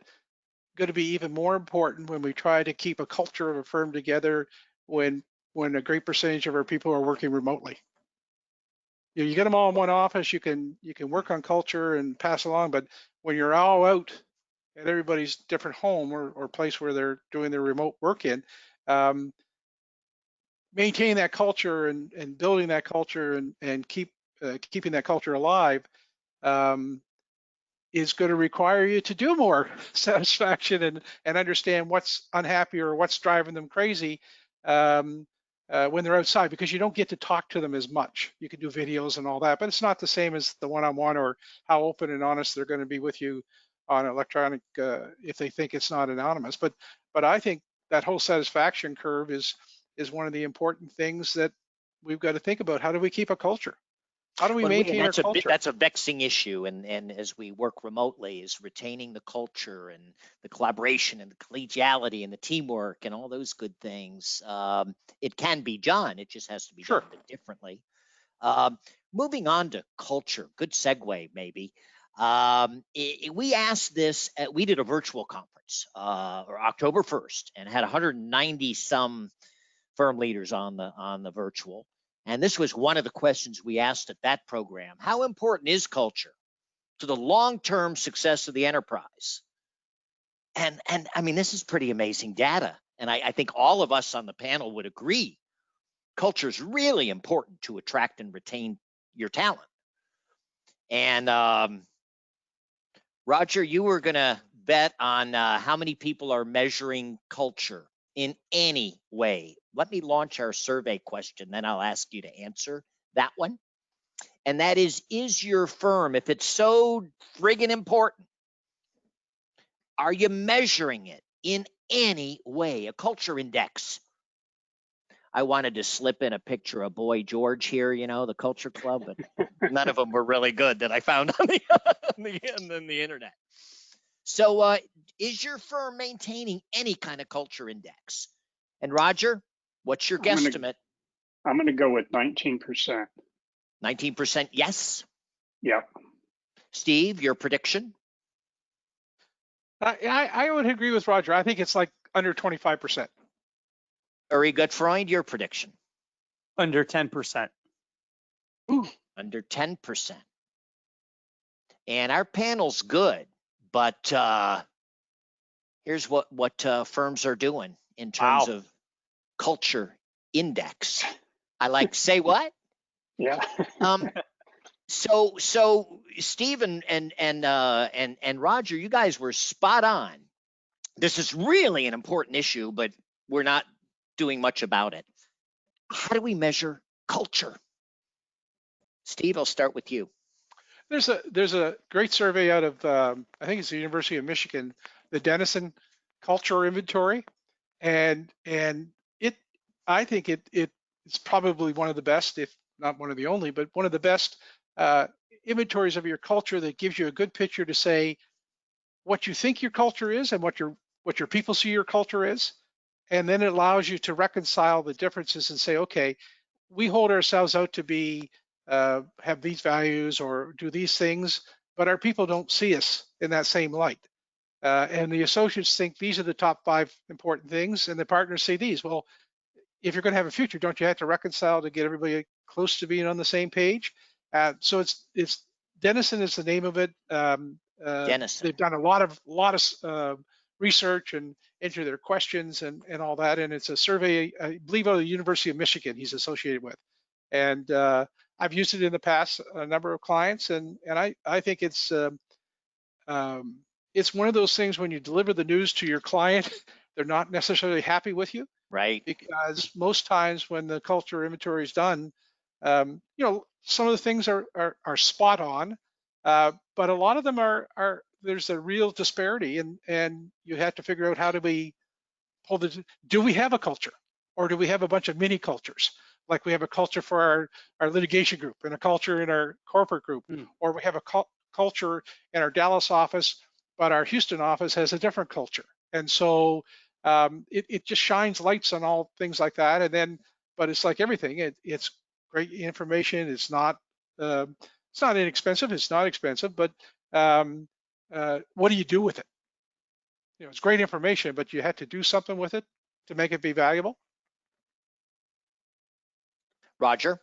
going to be even more important when we try to keep a culture of a firm together when a great percentage of our people are working remotely? You get them all in one office, you can work on culture and pass along, but when you're all out at everybody's different home or place where they're doing their remote work in, maintain that culture and building that culture and keeping that culture alive is going to require you to do more satisfaction and understand what's unhappy or what's driving them crazy when they're outside, because you don't get to talk to them as much. You can do videos and all that, but it's not the same as the one-on-one or how open and honest they're going to be with you on electronic if they think it's not anonymous. But I think that whole satisfaction curve is one of the important things that we've got to think about. How do we keep a culture? How do we maintain our culture? That's a vexing issue, and as we work remotely, is retaining the culture and the collaboration and the collegiality and the teamwork and all those good things. It can be done. It just has to be done a bit differently. Moving on to culture, good segue maybe. We asked this. We did a virtual conference or October 1st, and had 190 some firm leaders on the virtual. And this was one of the questions we asked at that program. How important is culture to the long-term success of the enterprise. And I mean, this is pretty amazing data. And I think all of us on the panel would agree. Culture is really important to attract and retain your talent. And Roger, you were going to bet on how many people are measuring culture in any way. Let me launch our survey question, then I'll ask you to answer that one. And that is your firm, if it's so friggin' important, are you measuring it in any way? A culture index. I wanted to slip in a picture of Boy George here, you know, the Culture Club, but none of them were really good that I found on the internet. So is your firm maintaining any kind of culture index? And Roger, what's your guesstimate? I'm going to go with 19%. 19% yes? Yep. Steve, your prediction? I would agree with Roger. I think it's like under 25%. Very good, Freund, your prediction? Under 10%. Ooh, under 10%. And our panel's good, but here's what firms are doing in terms of culture index. I like to say what? Yeah. So Steve and Roger, you guys were spot on. This is really an important issue, but we're not doing much about it. How do we measure culture? Steve, I'll start with you. There's a great survey out of I think it's the University of Michigan, the Denison Culture Inventory, and I think it's probably one of the best, if not one of the only, but one of the best inventories of your culture that gives you a good picture to say what you think your culture is and what your people see your culture is, and then it allows you to reconcile the differences and say, okay, we hold ourselves out to be have these values or do these things, but our people don't see us in that same light. And the associates think these are the top 5 important things, and the partners say these. Well, if you're going to have a future, don't you have to reconcile to get everybody close to being on the same page? So it's Denison is the name of it. Denison. They've done a lot of research and into their questions and all that, and it's a survey, I believe, out of the University of Michigan he's associated with. And I've used it in the past, a number of clients, and I think it's one of those things when you deliver the news to your client, they're not necessarily happy with you. Right. Because most times when the culture inventory is done, you know, some of the things are spot on, but a lot of them are there's a real disparity, and you have to figure out how do we do we have a culture, or do we have a bunch of mini cultures? Like we have a culture for our litigation group and a culture in our corporate group, or we have a culture in our Dallas office, but our Houston office has a different culture. And so it just shines lights on all things like that. And then, but it's like everything, it's great information. It's not inexpensive. It's not expensive, but what do you do with it? You know, it's great information, but you have to do something with it to make it be valuable. Roger?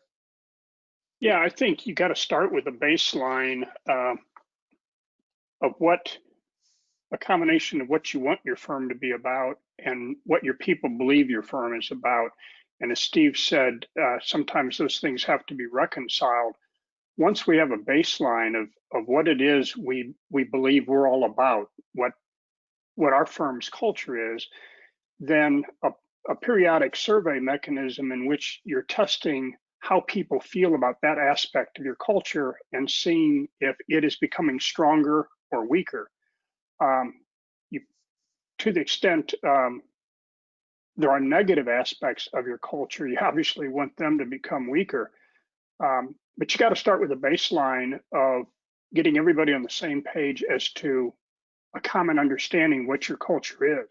Yeah, I think you got to start with a baseline of a combination of what you want your firm to be about and what your people believe your firm is about. And as Steve said, sometimes those things have to be reconciled. Once we have a baseline of what it is we believe we're all about, what our firm's culture is, then a periodic survey mechanism in which you're testing how people feel about that aspect of your culture and seeing if it is becoming stronger or weaker. To the extent there are negative aspects of your culture, you obviously want them to become weaker. But you got to start with a baseline of getting everybody on the same page as to a common understanding what your culture is.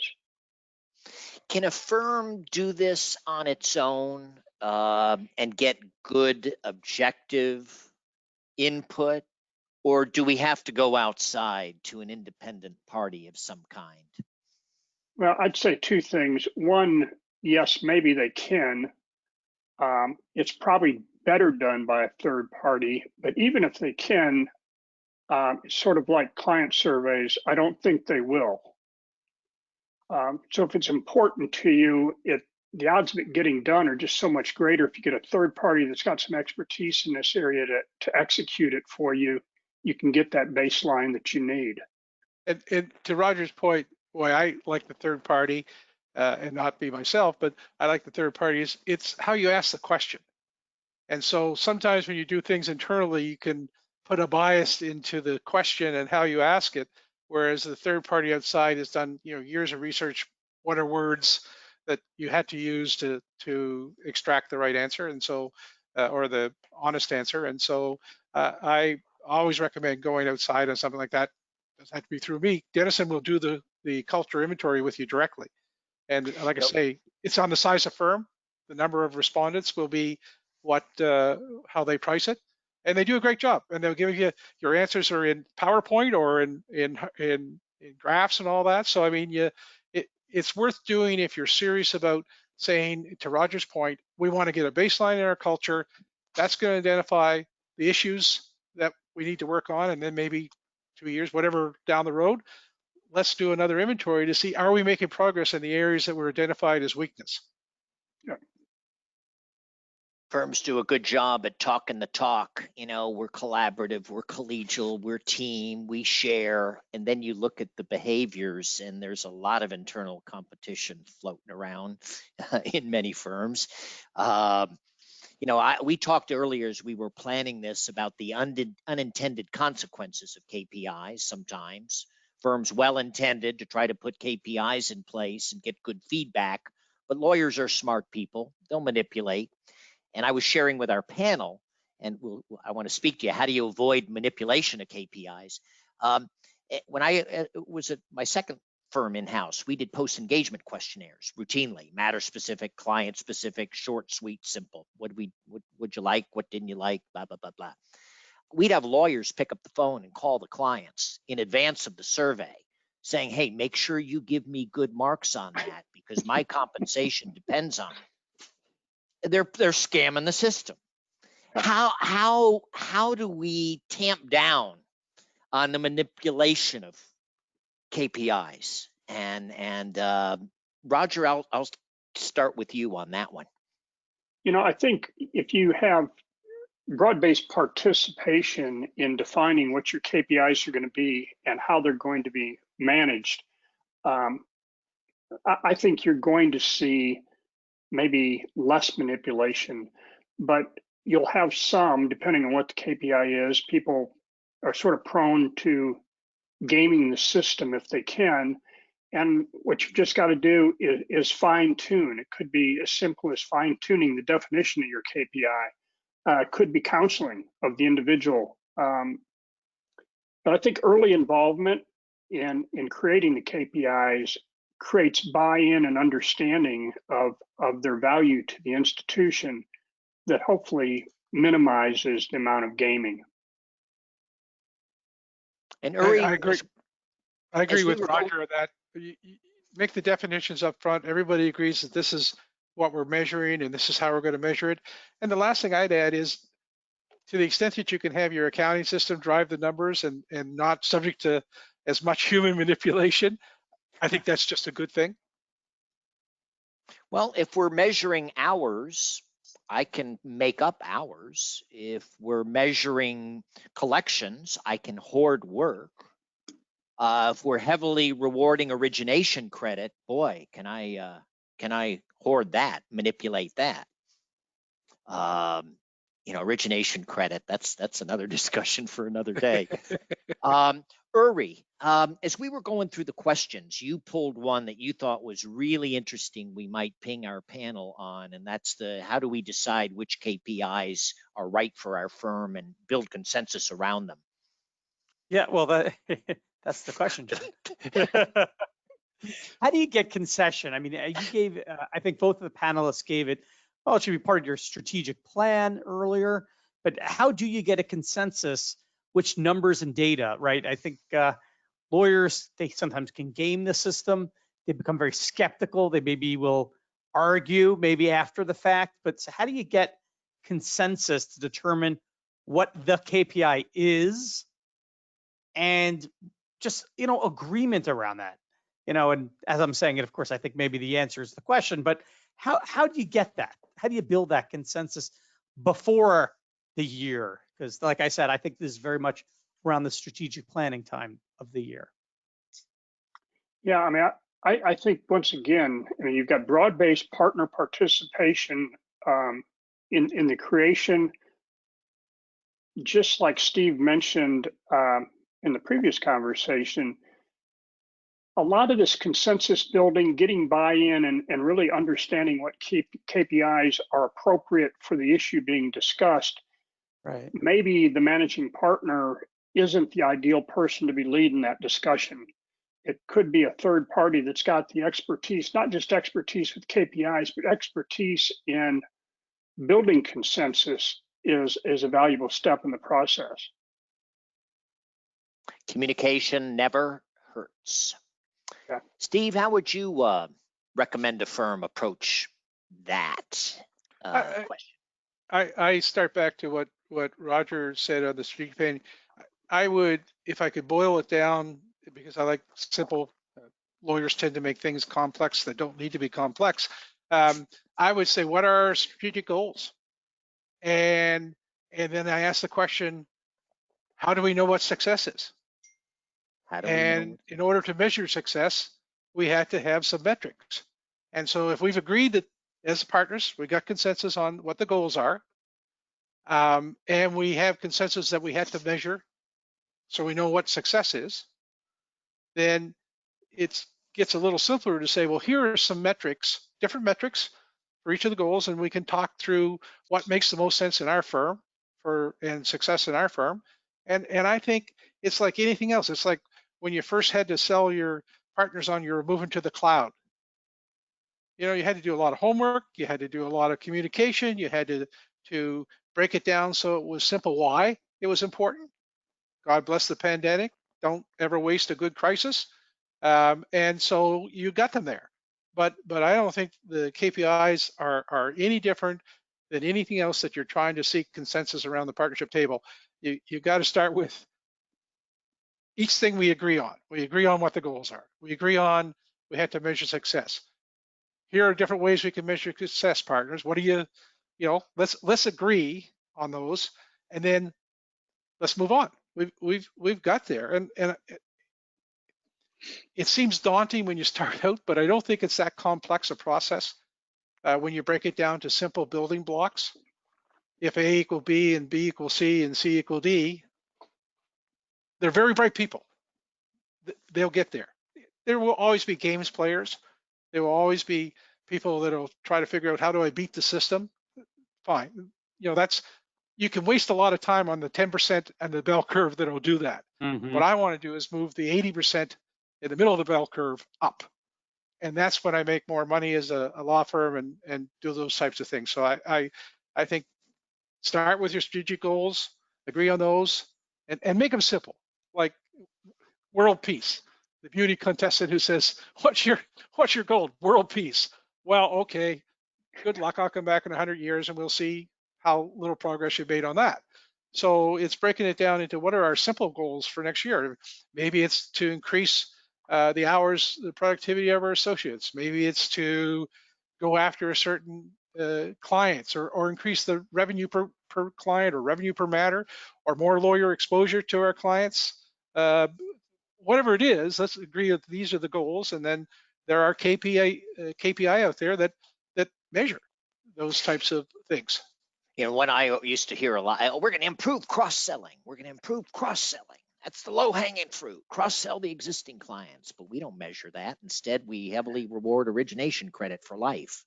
Can a firm do this on its own and get good objective input, or do we have to go outside to an independent party of some kind? Well, I'd say 2 things. One, yes, maybe they can. It's probably better done by a third party, but even if they can, sort of like client surveys. I don't think they will. So if it's important to you, the odds of it getting done are just so much greater if you get a third party that's got some expertise in this area to execute it for you. You can get that baseline that you need. And to Roger's point, why I like the third party and not be myself, but I like the third party is it's how you ask the question. And so sometimes when you do things internally, you can put a bias into the question and how you ask it, whereas the third party outside has done years of research. What are words that you had to use to extract the right answer, and so or the honest answer? And so I always recommend going outside on something like that. It doesn't have to be through me. Denison will do the culture inventory with you directly. And like I say, it's on the size of firm. The number of respondents will be how they price it, and they do a great job. And they'll give you your answers are in PowerPoint or in graphs and all that. So I mean, it's worth doing if you're serious about saying, to Roger's point, we want to get a baseline in our culture. That's going to identify the issues that we need to work on, and then maybe 2 years, whatever down the road, let's do another inventory to see, are we making progress in the areas that were identified as weakness? Yeah. Firms do a good job at talking the talk. We're collaborative, we're collegial, we're team, we share. And then you look at the behaviors, and there's a lot of internal competition floating around in many firms. We talked earlier as we were planning this about the unintended consequences of KPIs sometimes. Firms well-intended to try to put KPIs in place and get good feedback, but lawyers are smart people. They'll manipulate. And I was sharing with our panel, and I want to speak to you, how do you avoid manipulation of KPIs? When I was at my second firm in-house, we did post-engagement questionnaires routinely, matter-specific, client-specific, short, sweet, simple. What would you like? What didn't you like? Blah, blah, blah, blah. We'd have lawyers pick up the phone and call the clients in advance of the survey saying, hey, make sure you give me good marks on that because my compensation depends on it. They're scamming the system. How do we tamp down on the manipulation of KPIs? And Roger, I'll start with you on that one. I think if you have broad-based participation in defining what your KPIs are going to be and how they're going to be managed, I think you're going to see maybe less manipulation, but you'll have some, depending on what the KPI is. People are sort of prone to gaming the system if they can. And what you've just got to do is fine tune. It could be as simple as fine tuning the definition of your KPI. It could be counseling of the individual. But I think early involvement in creating the KPIs creates buy-in and understanding of their value to the institution that hopefully minimizes the amount of gaming. And Uri, I agree with Roger that you make the definitions up front. Everybody agrees that this is what we're measuring and this is how we're going to measure it. And the last thing I'd add is, to the extent that you can have your accounting system drive the numbers and not subject to as much human manipulation, I think that's just a good thing. Well, if we're measuring hours, I can make up hours. If we're measuring collections, I can hoard work. If we're heavily rewarding origination credit, boy, can I hoard that, manipulate that? Origination credit, that's another discussion for another day. Uri, as we were going through the questions, you pulled one that you thought was really interesting we might ping our panel on, and that's how do we decide which KPIs are right for our firm and build consensus around them? Yeah, well, that's the question, John. How do you get concession? I mean, you gave, I think both of the panelists gave it, well, it should be part of your strategic plan earlier, but how do you get a consensus? Which numbers and data, right? I think lawyers, they sometimes can game the system. They become very skeptical. They maybe will argue maybe after the fact, but so how do you get consensus to determine what the KPI is and just, agreement around that. And as I'm saying it, of course, I think maybe the answer is the question, but how do you get that? How do you build that consensus before the year? Because like I said, I think this is very much around the strategic planning time of the year. Yeah, I mean, I think once again, you've got broad-based partner participation in the creation, just like Steve mentioned in the previous conversation. A lot of this consensus building, getting buy-in, and really understanding what KPIs are appropriate for the issue being discussed. Right. Maybe the managing partner isn't the ideal person to be leading that discussion. It could be a third party that's got the expertise, not just expertise with KPIs, but expertise in building consensus is a valuable step in the process. Communication never hurts. Yeah. Steve, how would you recommend a firm approach that question? I start back to what Roger said on the strategic planning. I would, if I could boil it down, because I like simple, lawyers tend to make things complex that don't need to be complex. I would say, what are our strategic goals? And then I ask the question, how do we know what success is? And in order to measure success, we had to have some metrics. And so if we've agreed that as partners, we got consensus on what the goals are, and we have consensus that we had to measure so we know what success is, then it gets a little simpler to say, well, here are some metrics, different metrics for each of the goals, and we can talk through what makes the most sense in our firm and success in our firm. And I think it's like anything else. It's like when you first had to sell your partners on your moving to the cloud. You had to do a lot of homework, you had to do a lot of communication, you had to break it down so it was simple why it was important. God bless the pandemic. Don't ever waste a good crisis. And so you got them there. But I don't think the KPIs are any different than anything else that you're trying to seek consensus around the partnership table. You got to start with each thing we agree on. We agree on what the goals are. We agree on we have to measure success. Here are different ways we can measure success, partners. What do let's agree on those, and then let's move on. We've got there, and it seems daunting when you start out, but I don't think it's that complex a process when you break it down to simple building blocks. If A equal B and B equal C and C equal D, they're very bright people. They'll get there. There will always be games players. There will always be people that'll try to figure out, how do I beat the system? Fine. You can waste a lot of time on the 10% and the bell curve that'll do that. Mm-hmm. What I want to do is move the 80% in the middle of the bell curve up. And that's when I make more money as a law firm and do those types of things. So I think start with your strategic goals, agree on those, and make them simple. Like world peace. The beauty contestant who says, what's your goal? World peace. Well, okay, good luck. I'll come back in 100 years and we'll see how little progress you've made on that. So it's breaking it down into what are our simple goals for next year. Maybe it's to increase the hours, the productivity of our associates. Maybe it's to go after a certain clients or increase the revenue per client or revenue per matter or more lawyer exposure to our clients. Whatever it is, let's agree that these are the goals, and then there are KPI out there that measure those types of things. When I used to hear a lot, we're going to improve cross-selling. We're going to improve cross-selling. That's the low-hanging fruit. Cross-sell the existing clients, but we don't measure that. Instead, we heavily reward origination credit for life.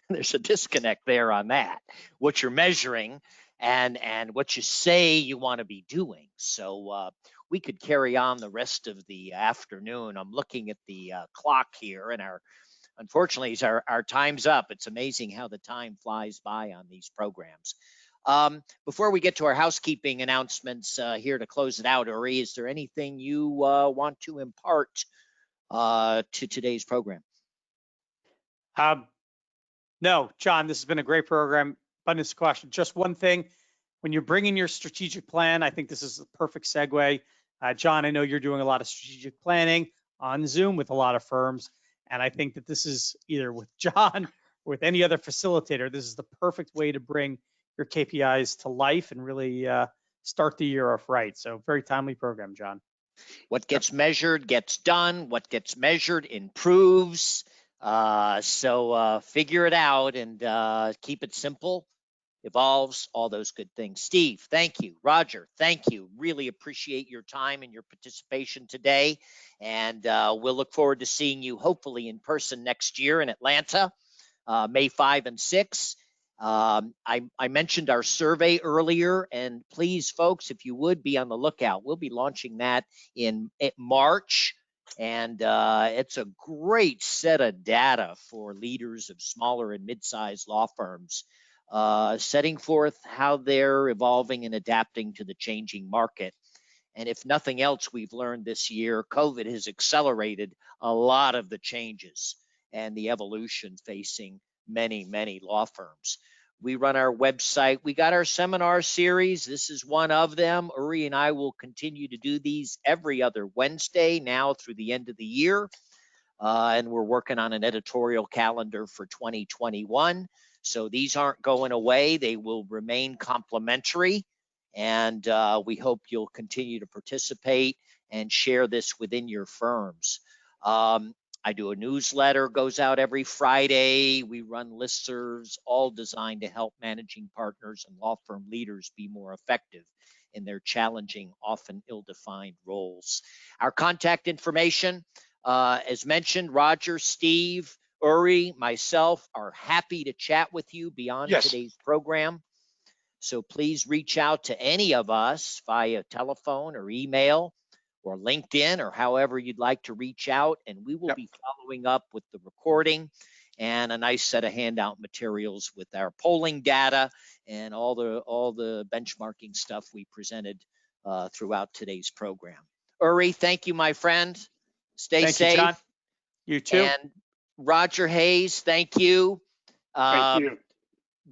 There's a disconnect there on that. What you're measuring and what you say you want to be doing. So we could carry on the rest of the afternoon. I'm looking at the clock here, and unfortunately, our time's up. It's amazing how the time flies by on these programs. Before we get to our housekeeping announcements here to close it out, Uri, is there anything you want to impart to today's program? No, John, this has been a great program. Abundance of caution. Just one thing. when you're bringing your strategic plan, I think this is the perfect segue. John, I know you're doing a lot of strategic planning on Zoom with a lot of firms. And I think that this is either with John or with any other facilitator, this is the perfect way to bring your KPIs to life and really start the year off right. So very timely program, John. What gets measured gets done. What gets measured improves. So figure it out and keep it simple. Evolves, all those good things. Steve, thank you. Roger, thank you. Really appreciate your time and your participation today. And we'll look forward to seeing you hopefully in person next year in Atlanta, May 5 and 6. I mentioned our survey earlier, and please, folks, if you would be on the lookout, we'll be launching that in March. And it's a great set of data for leaders of smaller and mid-sized law firms, setting forth how they're evolving and adapting to the changing market. And if nothing else we've learned this year, COVID has accelerated a lot of the changes and the evolution facing many, many law firms. We run our website. We got our seminar series. This is one of them. Uri and I will continue to do these every other Wednesday now through the end of the year. And we're working on an editorial calendar for 2021. So these aren't going away. They will remain complimentary. And we hope you'll continue to participate and share this within your firms. I do a newsletter, goes out every Friday. We run listservs, all designed to help managing partners and law firm leaders be more effective in their challenging, often ill-defined roles. Our contact information, as mentioned, Roger, Steve, Uri, myself are happy to chat with you beyond today's program. So please reach out to any of us via telephone or email or LinkedIn or however you'd like to reach out, and we will be following up with the recording and a nice set of handout materials with our polling data and all the benchmarking stuff we presented throughout today's program. Uri, thank you, my friend. Stay safe. Thank you, John. You too. And Roger Hayse, thank you. Thank you.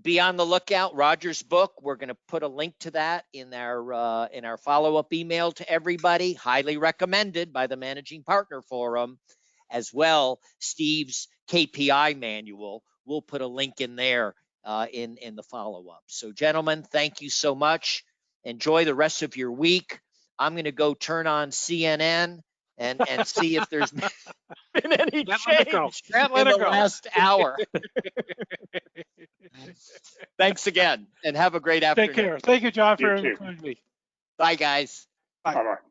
Be on the lookout. Roger's book, we're going to put a link to that in our follow-up email to everybody. Highly recommended by the Managing Partner Forum. As well, Steve's KPI manual, we'll put a link in there in the follow-up. So gentlemen, thank you so much. Enjoy the rest of your week. I'm going to go turn on CNN and see if there's been any change in the last hour. Thanks again, and have a great afternoon. Take care. Thank you, John, for including me. Bye, guys. Bye-bye.